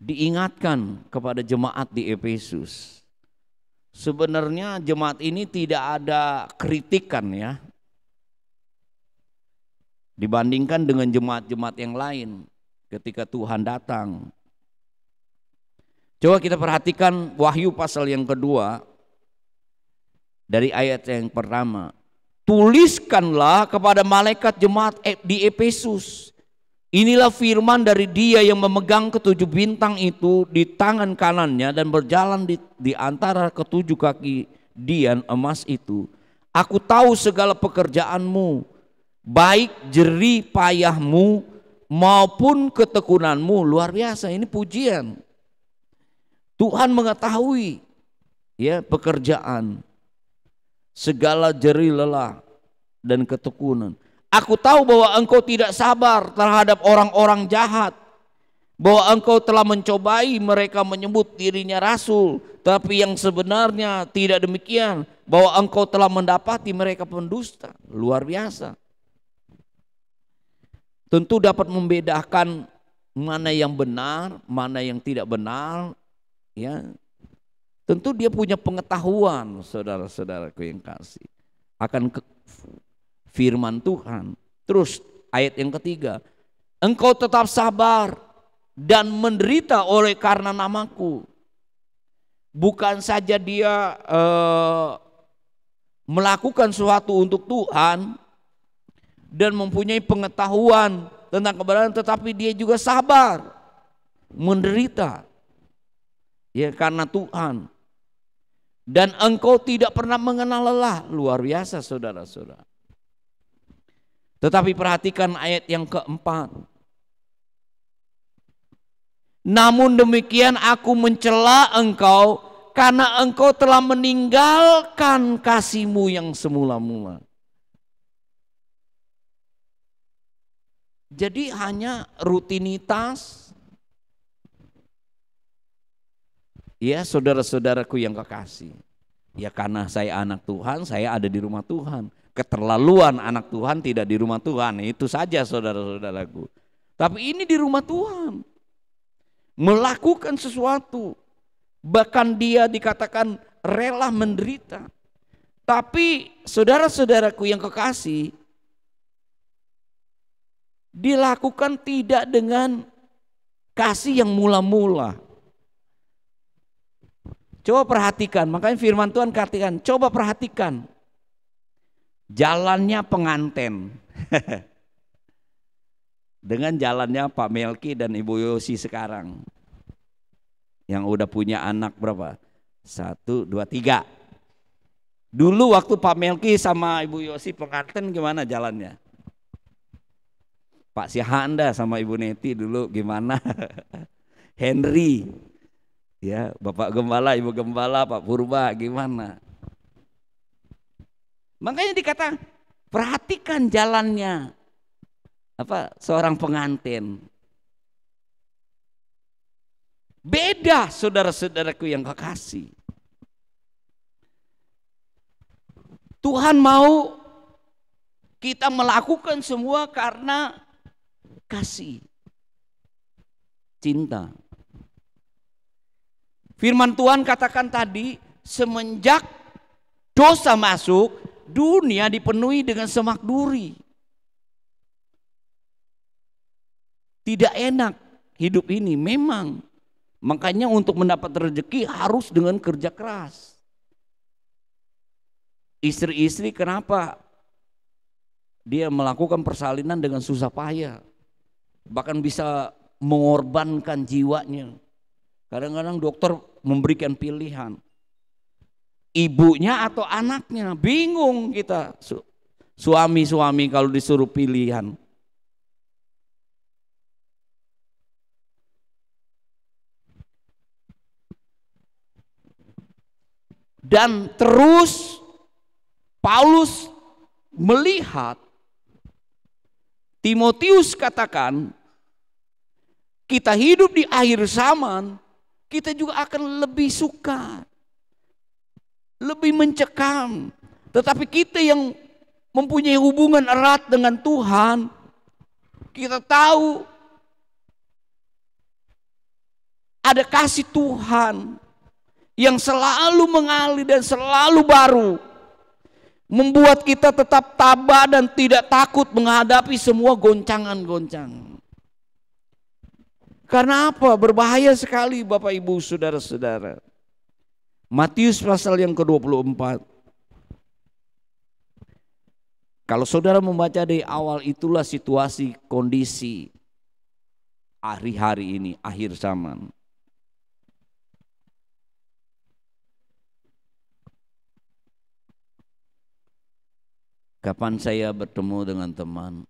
Diingatkan kepada jemaat di Efesus. Sebenarnya jemaat ini tidak ada kritikan, ya, dibandingkan dengan jemaat-jemaat yang lain ketika Tuhan datang. Coba kita perhatikan Wahyu pasal yang kedua dari ayat yang pertama. Tuliskanlah kepada malaikat jemaat di Efesus, inilah firman dari Dia yang memegang ketujuh bintang itu di tangan kanannya dan berjalan di antara ketujuh kaki dian emas itu. Aku tahu segala pekerjaanmu, baik jerih payahmu maupun ketekunanmu. Luar biasa, ini pujian. Tuhan mengetahui, ya, pekerjaan, segala jerih lelah dan ketekunan. Aku tahu bahwa engkau tidak sabar terhadap orang-orang jahat, bahwa engkau telah mencobai mereka menyebut dirinya rasul, tapi yang sebenarnya tidak demikian, bahwa engkau telah mendapati mereka pendusta. Luar biasa. Tentu dapat membedakan mana yang benar, mana yang tidak benar, ya. Tentu dia punya pengetahuan, saudara-saudaraku yang kasih, akan firman Tuhan. Terus ayat yang ketiga, engkau tetap sabar dan menderita oleh karena namaku. Bukan saja dia melakukan sesuatu untuk Tuhan dan mempunyai pengetahuan tentang kebenaran, tetapi dia juga sabar, menderita ya karena Tuhan. Dan engkau tidak pernah mengenal lelah. Luar biasa saudara-saudara. Tetapi perhatikan ayat yang keempat. Namun demikian aku mencela engkau karena engkau telah meninggalkan kasihmu yang semula-mula. Jadi hanya rutinitas. Ya saudara-saudaraku yang kekasih. Ya karena saya anak Tuhan, saya ada di rumah Tuhan. Keterlaluan anak Tuhan tidak di rumah Tuhan. Itu saja saudara-saudaraku. Tapi ini di rumah Tuhan. Melakukan sesuatu. Bahkan dia dikatakan rela menderita. Tapi saudara-saudaraku yang kekasih, dilakukan tidak dengan kasih yang mula-mula. Coba perhatikan, makanya firman Tuhan katakan, coba perhatikan jalannya pengantin dengan jalannya Pak Melki dan Ibu Yosi sekarang yang udah punya anak berapa? 1, 2, 3. Dulu waktu Pak Melki sama Ibu Yosi pengantin gimana jalannya? Pak Syahanda sama Ibu Neti dulu gimana? Henry, ya Bapak Gembala, Ibu Gembala, Pak Purba gimana? Makanya dikata perhatikan jalannya seorang pengantin. Beda saudara-saudaraku yang kekasih. Tuhan mau kita melakukan semua karena kasih, cinta. Firman Tuhan katakan tadi, semenjak dosa masuk, dunia dipenuhi dengan semak duri. Tidak enak hidup ini memang. Makanya untuk mendapat rezeki harus dengan kerja keras. Istri-istri kenapa dia melakukan persalinan dengan susah payah? Bahkan bisa mengorbankan jiwanya. Kadang-kadang dokter memberikan pilihan. Ibunya atau anaknya, bingung kita. Suami-suami kalau disuruh pilihan. Dan terus Paulus melihat Timotius katakan, kita hidup di akhir zaman, kita juga akan lebih suka, lebih mencekam. Tetapi kita yang mempunyai hubungan erat dengan Tuhan, kita tahu ada kasih Tuhan yang selalu mengalir dan selalu baru, membuat kita tetap tabah dan tidak takut menghadapi semua goncangan-goncangan. Karena apa? Berbahaya sekali Bapak Ibu saudara-saudara. Matius pasal yang ke-24. Kalau saudara membaca dari awal, itulah situasi kondisi hari-hari ini, akhir zaman. Kapan saya bertemu dengan teman,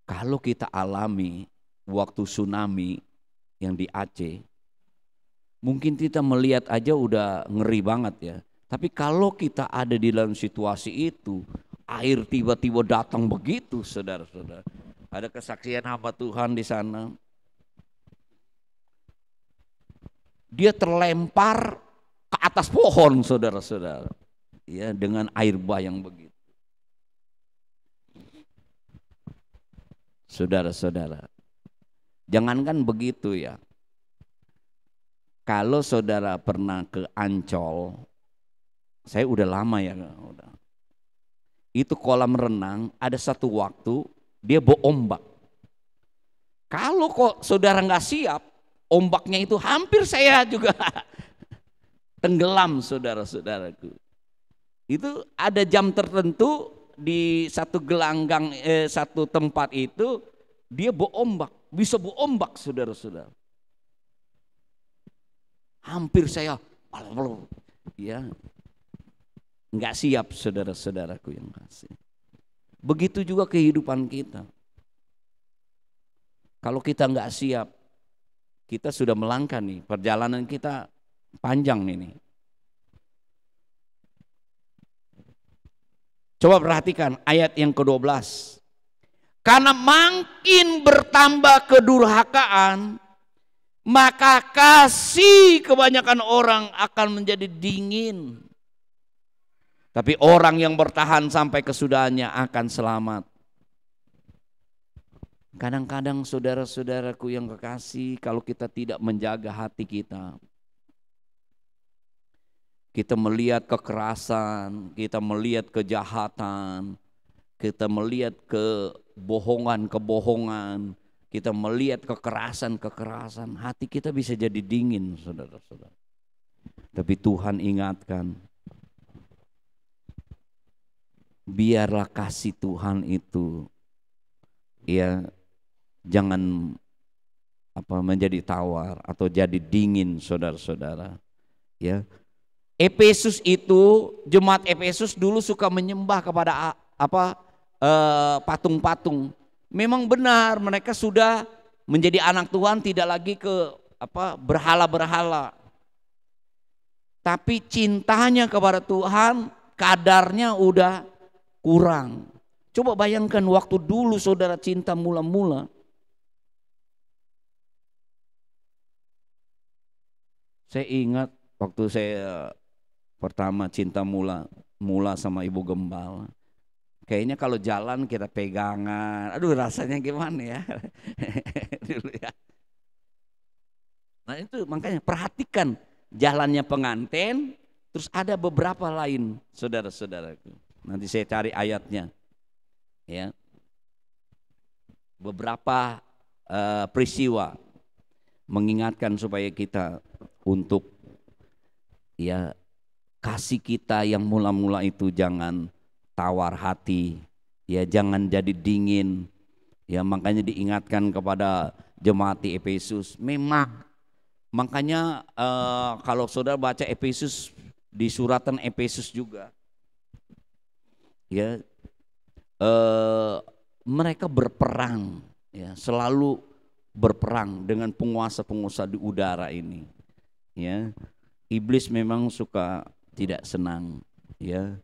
kalau kita alami waktu tsunami yang di Aceh, mungkin kita melihat aja udah ngeri banget ya. Tapi kalau kita ada di dalam situasi itu, air tiba-tiba datang begitu, saudara-saudara. Ada kesaksian hamba Tuhan di sana. Dia terlempar ke atas pohon, saudara-saudara. Ya, dengan air bah yang begitu. Saudara-saudara, jangankan begitu ya. Kalau saudara pernah ke Ancol, saya udah lama ya, udah. Itu kolam renang, ada satu waktu dia bawa ombak. Kalau kok saudara nggak siap, ombaknya itu hampir saya juga tenggelam, saudara-saudaraku. Itu ada jam tertentu di satu gelanggang, satu tempat itu dia bawa ombak, bisa bawa ombak, saudara-saudara. Hampir saya, ya, nggak siap, saudara-saudaraku yang kasih. Begitu juga kehidupan kita. Kalau kita nggak siap, kita sudah melangkah nih, perjalanan kita panjang ini. Coba perhatikan ayat yang ke-12. Karena makin bertambah kedurhakaan, maka kasih kebanyakan orang akan menjadi dingin. Tapi orang yang bertahan sampai kesudahannya akan selamat. Kadang-kadang saudara-saudaraku yang kekasih, kalau kita tidak menjaga hati kita, kita melihat kekerasan, kita melihat kejahatan, kita melihat kebohongan-kebohongan, kita melihat kekerasan-kekerasan, hati kita bisa jadi dingin, saudara-saudara. Tapi Tuhan ingatkan, biarlah kasih Tuhan itu, ya, jangan menjadi tawar atau jadi dingin, saudara-saudara. Ya, Efesus itu, jemaat Efesus dulu suka menyembah kepada patung-patung. Memang benar mereka sudah menjadi anak Tuhan, tidak lagi ke berhala-berhala. Tapi cintanya kepada Tuhan kadarnya udah kurang. Coba bayangkan waktu dulu saudara cinta mula-mula. Saya ingat waktu saya pertama cinta mula sama Ibu Gembala. Kayaknya kalau jalan kita pegangan, aduh rasanya gimana ya. Dulu ya. Nah itu makanya perhatikan jalannya pengantin, terus ada beberapa lain, saudara-saudaraku. Nanti saya cari ayatnya. Ya. Beberapa peristiwa mengingatkan supaya kita untuk, ya, kasih kita yang mula-mula itu jangan tawar hati, ya, jangan jadi dingin. Ya, makanya diingatkan kepada jemaat di Efesus. Memang makanya kalau saudara baca Efesus, di suratan Efesus juga, ya, mereka berperang, ya, selalu berperang dengan penguasa-penguasa di udara ini. Ya, iblis memang suka tidak senang, ya,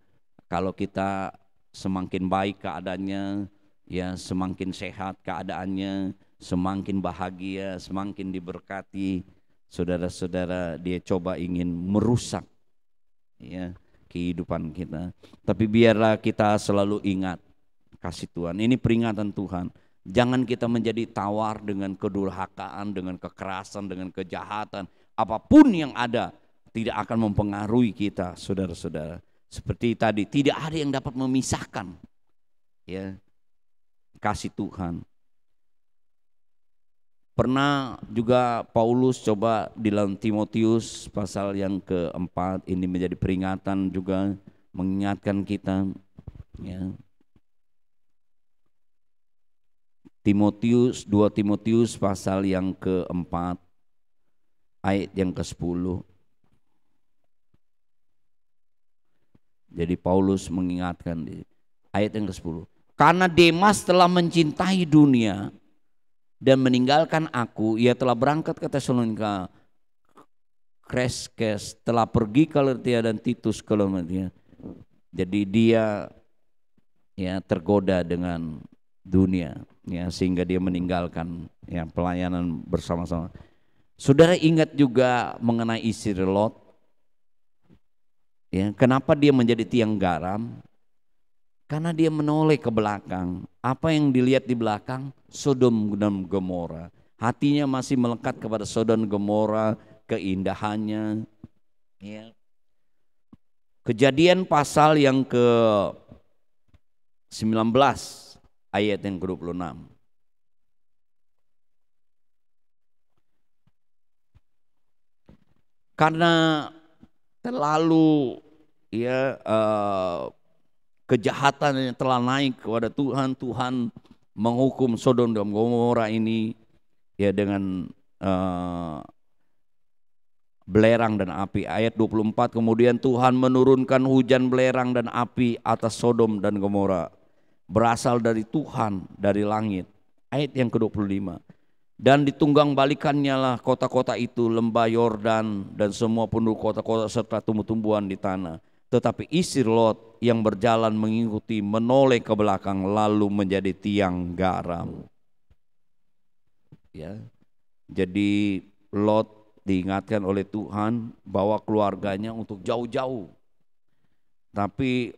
kalau kita semakin baik keadaannya, ya, semakin sehat keadaannya, semakin bahagia, semakin diberkati, saudara-saudara, dia coba ingin merusak, ya, kehidupan kita. Tapi biarlah kita selalu ingat kasih Tuhan. Ini peringatan Tuhan. Jangan kita menjadi tawar dengan kedurhakaan, dengan kekerasan, dengan kejahatan. Apapun yang ada tidak akan mempengaruhi kita, saudara-saudara. Seperti tadi, tidak ada yang dapat memisahkan, ya, kasih Tuhan. Pernah juga Paulus coba di dalam Timotius pasal yang ke-4, ini menjadi peringatan juga, mengingatkan kita, ya. Timotius, 2 Timotius pasal yang ke-4 ayat yang ke-10. Jadi Paulus mengingatkan di ayat yang ke-10. Karena Demas telah mencintai dunia dan meninggalkan aku, ia telah berangkat ke Tesalonika. Kreskes telah pergi ke Lertia dan Titus ke Lertia. Jadi dia, ya, tergoda dengan dunia, ya, sehingga dia meninggalkan, ya, pelayanan bersama-sama. Saudara ingat juga mengenai istri Lot, ya, kenapa dia menjadi tiang garam? Karena dia menoleh ke belakang. Apa yang dilihat di belakang? Sodom dan Gomora. Hatinya masih melekat kepada Sodom dan Gomora, keindahannya. Ya. Kejadian pasal yang ke-19 ayat yang ke-26. Karena terlalu kejahatan yang telah naik kepada Tuhan, Tuhan menghukum Sodom dan Gomora ini ya dengan belerang dan api. Ayat 24, kemudian Tuhan menurunkan hujan belerang dan api atas Sodom dan Gomora, berasal dari Tuhan dari langit. Ayat yang ke-25, dan ditunggang balikannya lah kota-kota itu, lembah Yordan dan semua penduduk kota-kota serta tumbuh-tumbuhan di tanah. Tetapi istri Lot yang berjalan mengikuti menoleh ke belakang lalu menjadi tiang garam. Ya. Jadi Lot diingatkan oleh Tuhan bawa keluarganya untuk jauh-jauh. Tapi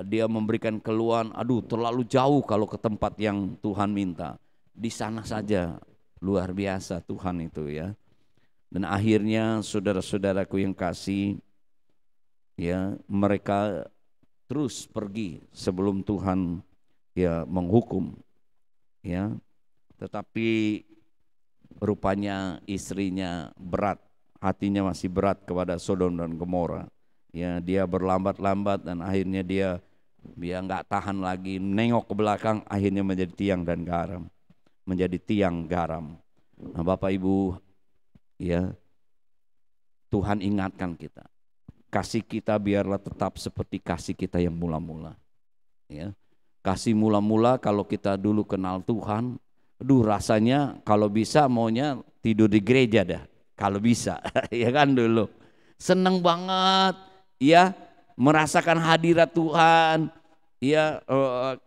dia memberikan keluhan, aduh terlalu jauh kalau ke tempat yang Tuhan minta. Di sana saja, luar biasa Tuhan itu ya. Dan akhirnya saudara-saudaraku yang kasih, ya mereka terus pergi sebelum Tuhan ya menghukum. Ya, tetapi rupanya istrinya berat, hatinya masih berat kepada Sodom dan Gomora. Ya, dia berlambat-lambat dan akhirnya dia nggak tahan lagi, nengok ke belakang, akhirnya menjadi tiang dan garam, menjadi tiang garam. Nah, Bapak Ibu, ya Tuhan ingatkan kita, kasih kita biarlah tetap seperti kasih kita yang mula-mula. Ya, kasih mula-mula kalau kita dulu kenal Tuhan, aduh rasanya kalau bisa maunya tidur di gereja dah, kalau bisa, ya kan dulu, seneng banget. Ya, merasakan hadirat Tuhan, ya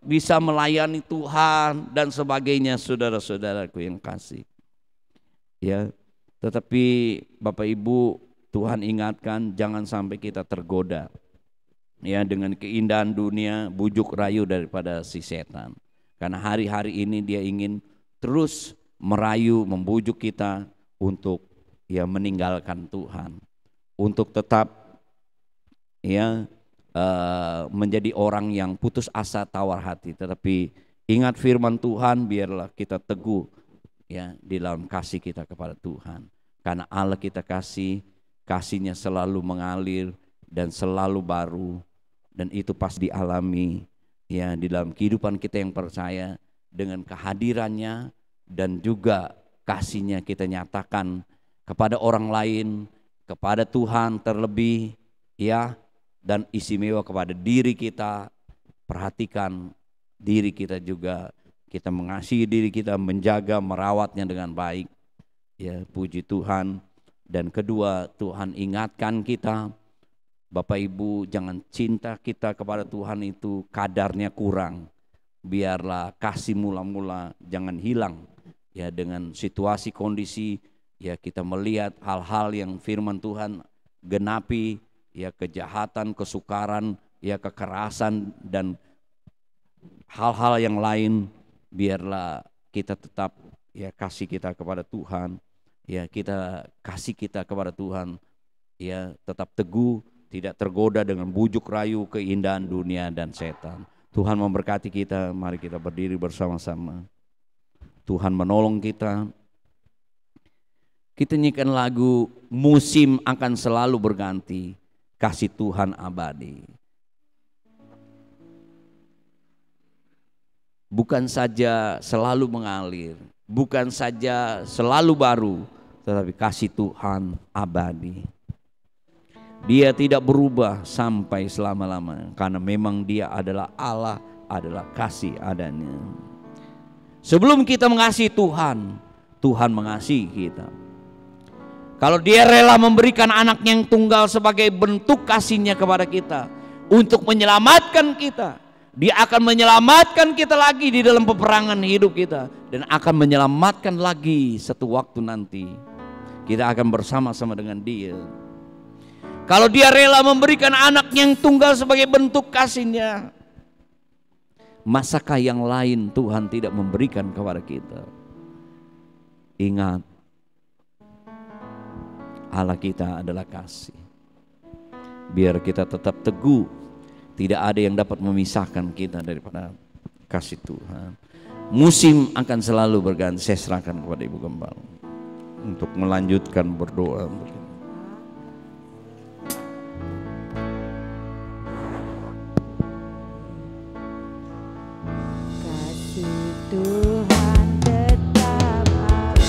bisa melayani Tuhan dan sebagainya, saudara-saudaraku yang kasih. Ya, tetapi Bapak Ibu, Tuhan ingatkan jangan sampai kita tergoda ya dengan keindahan dunia, bujuk rayu daripada si setan. Karena hari-hari ini dia ingin terus merayu, membujuk kita untuk ya meninggalkan Tuhan, untuk tetap ya menjadi orang yang putus asa, tawar hati. Tetapi ingat firman Tuhan, biarlah kita teguh ya di dalam kasih kita kepada Tuhan. Karena Allah kita kasih, kasihnya selalu mengalir dan selalu baru, dan itu pasti dialami ya di dalam kehidupan kita yang percaya. Dengan kehadirannya dan juga kasihnya kita nyatakan kepada orang lain, kepada Tuhan terlebih ya, dan istimewa kepada diri kita. Perhatikan diri kita juga, kita mengasihi diri kita, menjaga, merawatnya dengan baik. Ya, puji Tuhan. Dan kedua, Tuhan ingatkan kita, Bapak Ibu, jangan cinta kita kepada Tuhan itu kadarnya kurang. Biarlah kasih mula-mula jangan hilang. Ya, dengan situasi kondisi ya kita melihat hal-hal yang firman Tuhan genapi, ya kejahatan, kesukaran, ya kekerasan dan hal-hal yang lain, biarlah kita tetap ya kasih kita kepada Tuhan, ya kita kasih kita kepada Tuhan, ya tetap teguh, tidak tergoda dengan bujuk rayu keindahan dunia dan setan. Tuhan memberkati kita, mari kita berdiri bersama-sama. Tuhan menolong kita. Kita nyanyikan lagu musim akan selalu berganti, kasih Tuhan abadi. Bukan saja selalu mengalir, bukan saja selalu baru, tetapi kasih Tuhan abadi. Dia tidak berubah sampai selama-lamanya, karena memang dia adalah Allah, adalah kasih adanya. Sebelum kita mengasihi Tuhan, Tuhan mengasihi kita. Kalau dia rela memberikan anaknya yang tunggal sebagai bentuk kasihnya kepada kita untuk menyelamatkan kita, dia akan menyelamatkan kita lagi di dalam peperangan hidup kita, dan akan menyelamatkan lagi satu waktu nanti. Kita akan bersama-sama dengan dia. Kalau dia rela memberikan anaknya yang tunggal sebagai bentuk kasihnya, masakah yang lain Tuhan tidak memberikan kepada kita? Ingat, Allah kita adalah kasih. Biar kita tetap teguh, tidak ada yang dapat memisahkan kita daripada kasih Tuhan. Musim akan selalu berganti. Saya serahkan kepada Ibu Gembala untuk melanjutkan berdoa. Kasih Tuhan tetap abadi.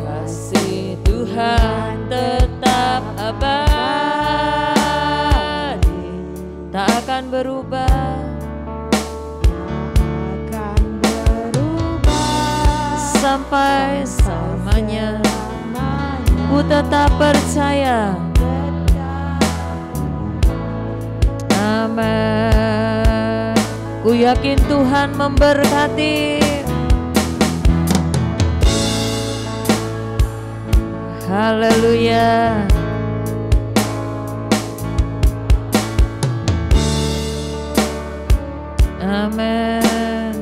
Kasih Tuhan tetap abadi, tak akan berubah, Akan berubah sampai selamanya. selamanya. Ku tetap percaya. Amin. Ku yakin Tuhan memberkati. Haleluya. Amin.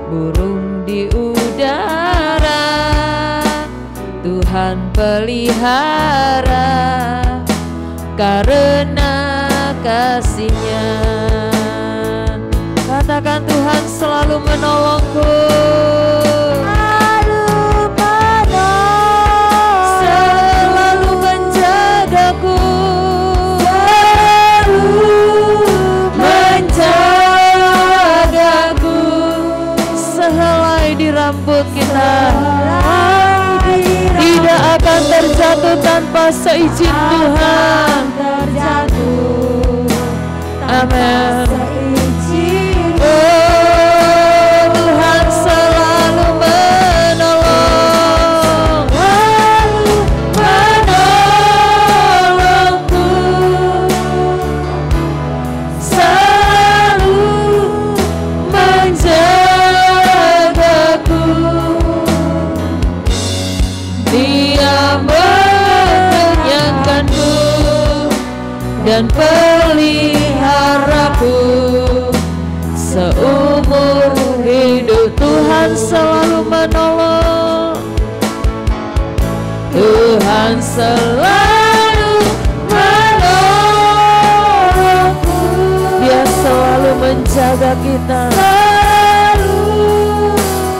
Burung di udara Tuhan pelihara karena kasih-Nya. Katakan, Tuhan selalu menolongku, selalu menjagaku, menjagaku. Sehelai di rambut kita tidak akan terjatuh tanpa seizin Tuhan. Amin. Oh, Tuhan selalu menolong, menolongku, selalu menjagaku. Dia mengenyangkanku dan peliharaku seumur hidup. Tuhan selalu menolong, Tuhan selalu menolongku. Dia selalu menjaga kita, selalu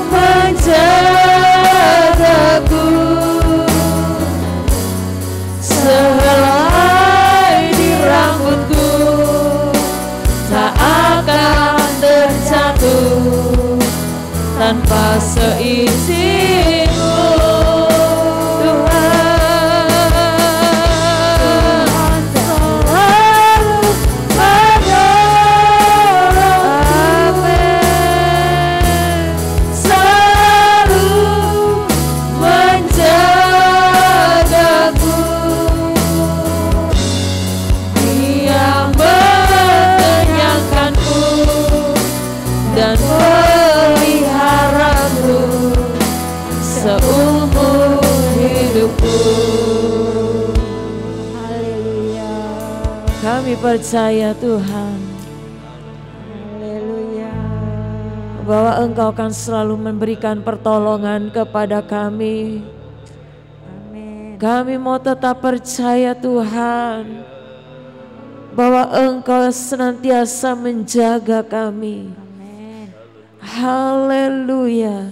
menjagaku. Sehelai di rambutku tak akan terjatuh tanpa seizin-Mu, Tuhan. Selalu menolong, amin. Selalu menjagaku. Dia mengenyangkanku dan peliharaku seumur hidupku. Haleluya. Kami percaya, Tuhan, Haleluya. bahwa Engkau akan selalu memberikan pertolongan kepada kami. Amin. Kami mau tetap percaya, Tuhan, bahwa Engkau senantiasa menjaga kami. Amin. Haleluya.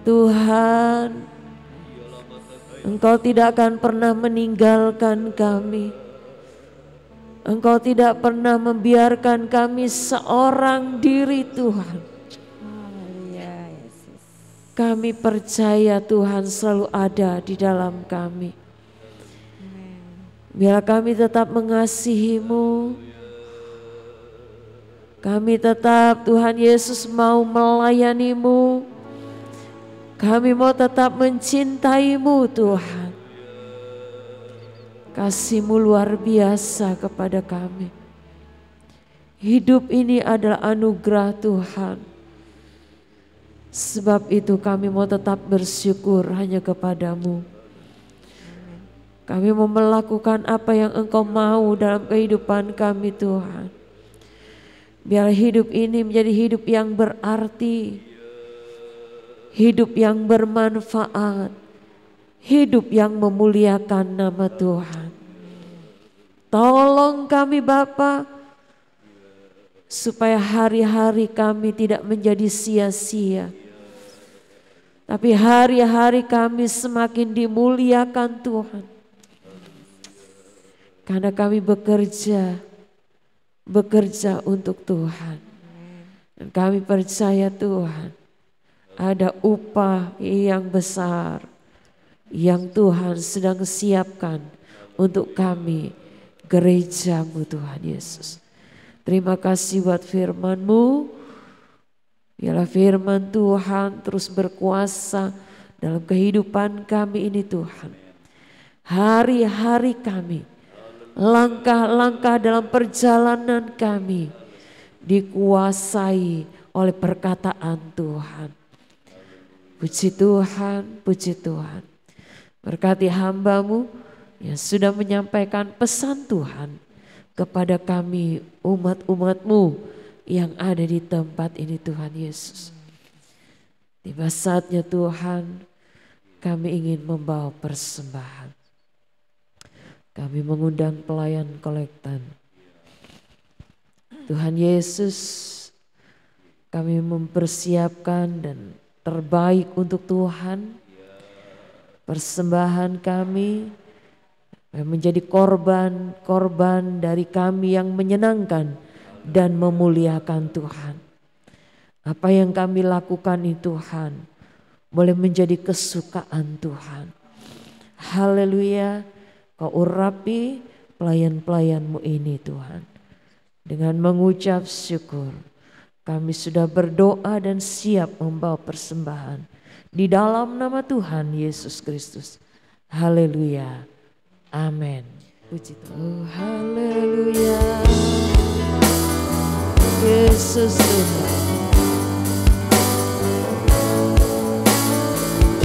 Tuhan, Engkau tidak akan pernah meninggalkan kami. Engkau tidak pernah membiarkan kami seorang diri, Tuhan. Haleluya, Yesus. Kami percaya Tuhan selalu ada di dalam kami. Biar kami tetap mengasihi-Mu. Kami tetap, Tuhan Yesus, mau melayani-Mu. Kami mau tetap mencintai-Mu, Tuhan. Kasih-Mu luar biasa kepada kami. Hidup ini adalah anugerah Tuhan. Sebab itu kami mau tetap bersyukur hanya kepada-Mu. Kami mau melakukan apa yang Engkau mau dalam kehidupan kami, Tuhan. Biar hidup ini menjadi hidup yang berarti. hidup yang bermanfaat, hidup yang memuliakan nama Tuhan. Tolong kami Bapa, supaya hari-hari kami tidak menjadi sia-sia, tapi hari-hari kami semakin dimuliakan Tuhan. Karena kami bekerja untuk Tuhan. Dan kami percaya Tuhan, ada upah yang besar yang Tuhan sedang siapkan untuk kami, gereja-Mu Tuhan Yesus. Terima kasih buat firman-Mu. Biarlah firman Tuhan terus berkuasa dalam kehidupan kami ini Tuhan. Hari-hari kami, langkah-langkah dalam perjalanan kami dikuasai oleh perkataan Tuhan. Puji Tuhan, puji Tuhan. Berkati hamba-Mu yang sudah menyampaikan pesan Tuhan kepada kami umat-umat-Mu yang ada di tempat ini Tuhan Yesus. Tiba saatnya Tuhan, kami ingin membawa persembahan. Kami mengundang pelayan kolektan. Tuhan Yesus, kami mempersiapkan dan terbaik untuk Tuhan. Persembahan kami menjadi korban dari kami yang menyenangkan dan memuliakan Tuhan. Apa yang kami lakukan ini Tuhan boleh menjadi kesukaan Tuhan. Haleluya, Kau urapi pelayan-pelayan-Mu ini Tuhan. Dengan mengucap syukur, kami sudah berdoa dan siap membawa persembahan di dalam nama Tuhan Yesus Kristus. Haleluya. Amin. Puji Tuhan. Oh, haleluya. Yesus Tuhan.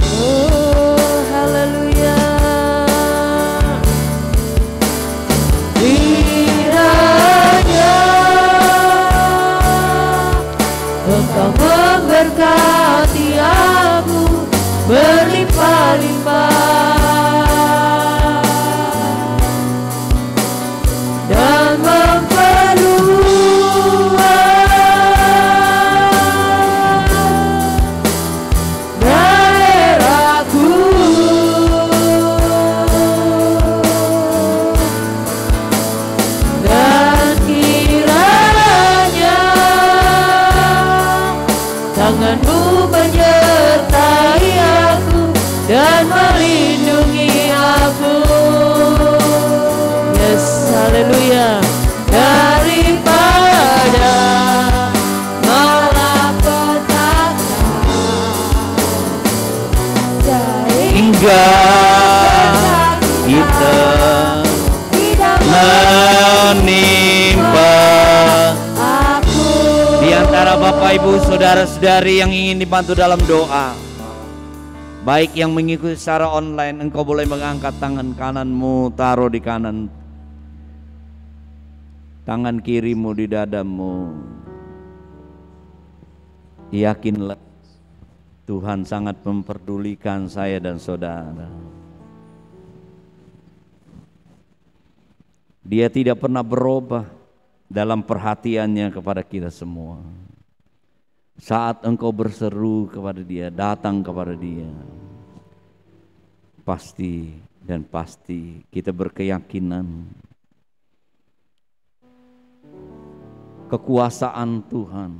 Oh, haleluya. Kiranya Engkau memberkati aku berlimpah-limpah. Dan memperluas daerahku. Dan kiranya tangan-Mu menyertai aku dan melindungi aku. Yes, haleluya. Daripada malapetaka hingga kita menimpa aku. di antara Bapak Ibu saudara-saudari yang ingin dibantu dalam doa, baik yang mengikuti secara online, engkau boleh mengangkat tangan kananmu, taruh di kanan, tangan kirimu di dadamu. Yakinlah Tuhan sangat memperdulikan saya dan saudara. Dia tidak pernah berubah dalam perhatiannya kepada kita semua. Saat engkau berseru kepada Dia, datang kepada Dia, pasti dan pasti kita berkeyakinan kekuasaan Tuhan,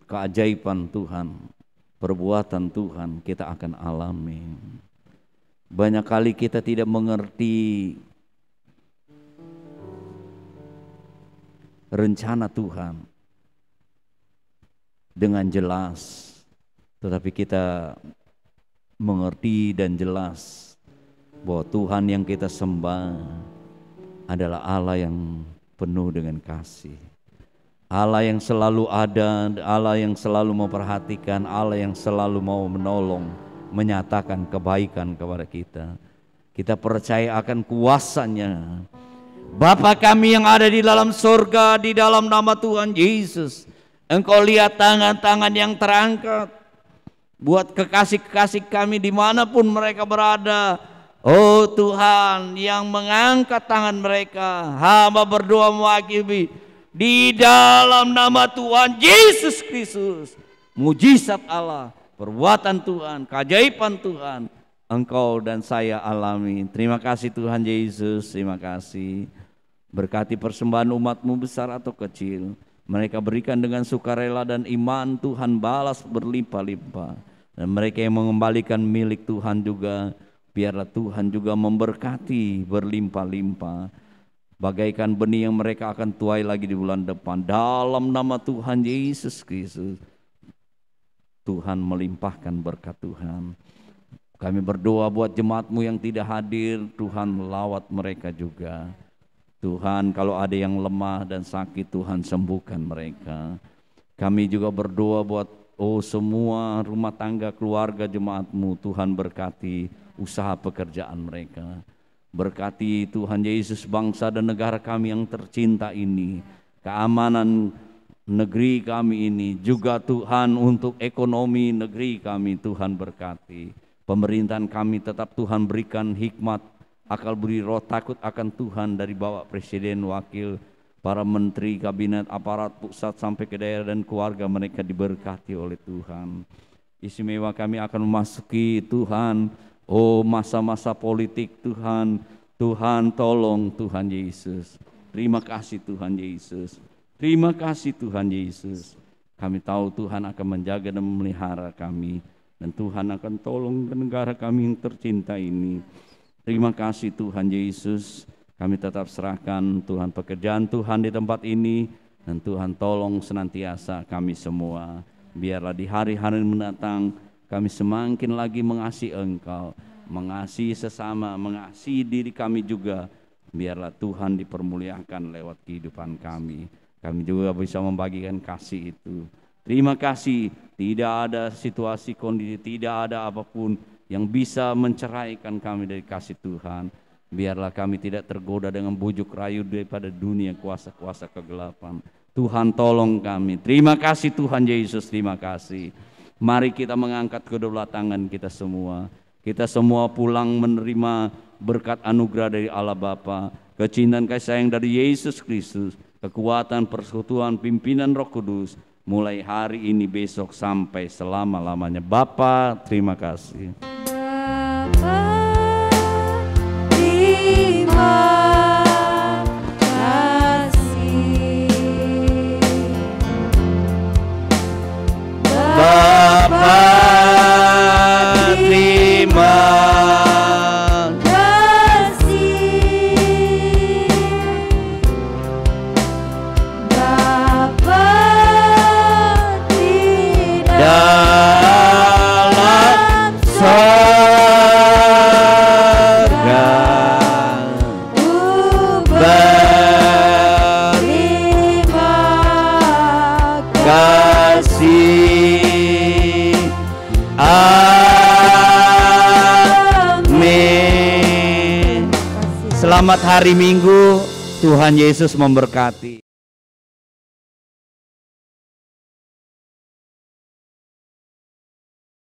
keajaiban Tuhan, perbuatan Tuhan kita akan alami. Banyak kali kita tidak mengerti rencana Tuhan dengan jelas, tetapi kita mengerti dan jelas bahwa Tuhan yang kita sembah adalah Allah yang penuh dengan kasih, Allah yang selalu ada, Allah yang selalu memperhatikan, Allah yang selalu mau menolong, menyatakan kebaikan kepada kita. Kita percaya akan kuasa-Nya. Bapa kami yang ada di dalam surga, di dalam nama Tuhan Yesus, Engkau lihat tangan-tangan yang terangkat. buat kekasih-kekasih kami dimanapun mereka berada. Oh Tuhan, yang mengangkat tangan mereka, hamba berdoa mewakili di dalam nama Tuhan Yesus Kristus. Mujizat Allah, perbuatan Tuhan, keajaiban Tuhan, Engkau dan saya alami. Terima kasih Tuhan Yesus, terima kasih. Berkati persembahan umat-Mu besar atau kecil, mereka berikan dengan sukarela dan iman, Tuhan balas berlimpah-limpah. Dan mereka yang mengembalikan milik Tuhan juga, biarlah Tuhan juga memberkati berlimpah-limpah. Bagaikan benih yang mereka akan tuai lagi di bulan depan. Dalam nama Tuhan Yesus Kristus, Tuhan melimpahkan berkat Tuhan. Kami berdoa buat jemaat-Mu yang tidak hadir, Tuhan lawat mereka juga. Tuhan, kalau ada yang lemah dan sakit, Tuhan sembuhkan mereka. Kami juga berdoa buat semua rumah tangga, keluarga jemaat-Mu, Tuhan berkati usaha pekerjaan mereka. Berkati Tuhan Yesus bangsa dan negara kami yang tercinta ini, keamanan negeri kami ini, juga Tuhan untuk ekonomi negeri kami, Tuhan berkati. Pemerintahan kami tetap Tuhan berikan hikmat, akal budi roh takut akan Tuhan dari Bapak Presiden, Wakil, para menteri, kabinet, aparat pusat sampai ke daerah dan keluarga mereka diberkati oleh Tuhan. Istimewa kami akan memasuki Tuhan, masa-masa politik Tuhan. Tuhan tolong Tuhan Yesus. Terima kasih Tuhan Yesus. Terima kasih Tuhan Yesus. Kami tahu Tuhan akan menjaga dan memelihara kami. Dan Tuhan akan tolong negara kami yang tercinta ini. Terima kasih Tuhan Yesus. Kami tetap serahkan Tuhan pekerjaan Tuhan di tempat ini. Dan Tuhan tolong senantiasa kami semua. Biarlah di hari-hari mendatang kami semakin lagi mengasihi Engkau, mengasihi sesama, mengasihi diri kami juga. Biarlah Tuhan dipermuliakan lewat kehidupan kami. Kami juga bisa membagikan kasih itu. Terima kasih, tidak ada situasi, kondisi, tidak ada apapun yang bisa menceraikan kami dari kasih Tuhan. Biarlah kami tidak tergoda dengan bujuk rayu daripada dunia kuasa-kuasa kegelapan. Tuhan tolong kami. Terima kasih Tuhan Yesus, terima kasih. Mari kita mengangkat kedua tangan kita semua. Kita semua pulang menerima berkat anugerah dari Allah Bapa, kecintaan kasih sayang dari Yesus Kristus, kekuatan persekutuan pimpinan Roh Kudus, mulai hari ini, besok, sampai selama-lamanya. Bapa, terima kasih. Bapa, terima kasih. Bapa, terima kasih. Bapa, di dalam sorga, berterima kasih. Amin. Selamat hari Minggu, Tuhan Yesus memberkati.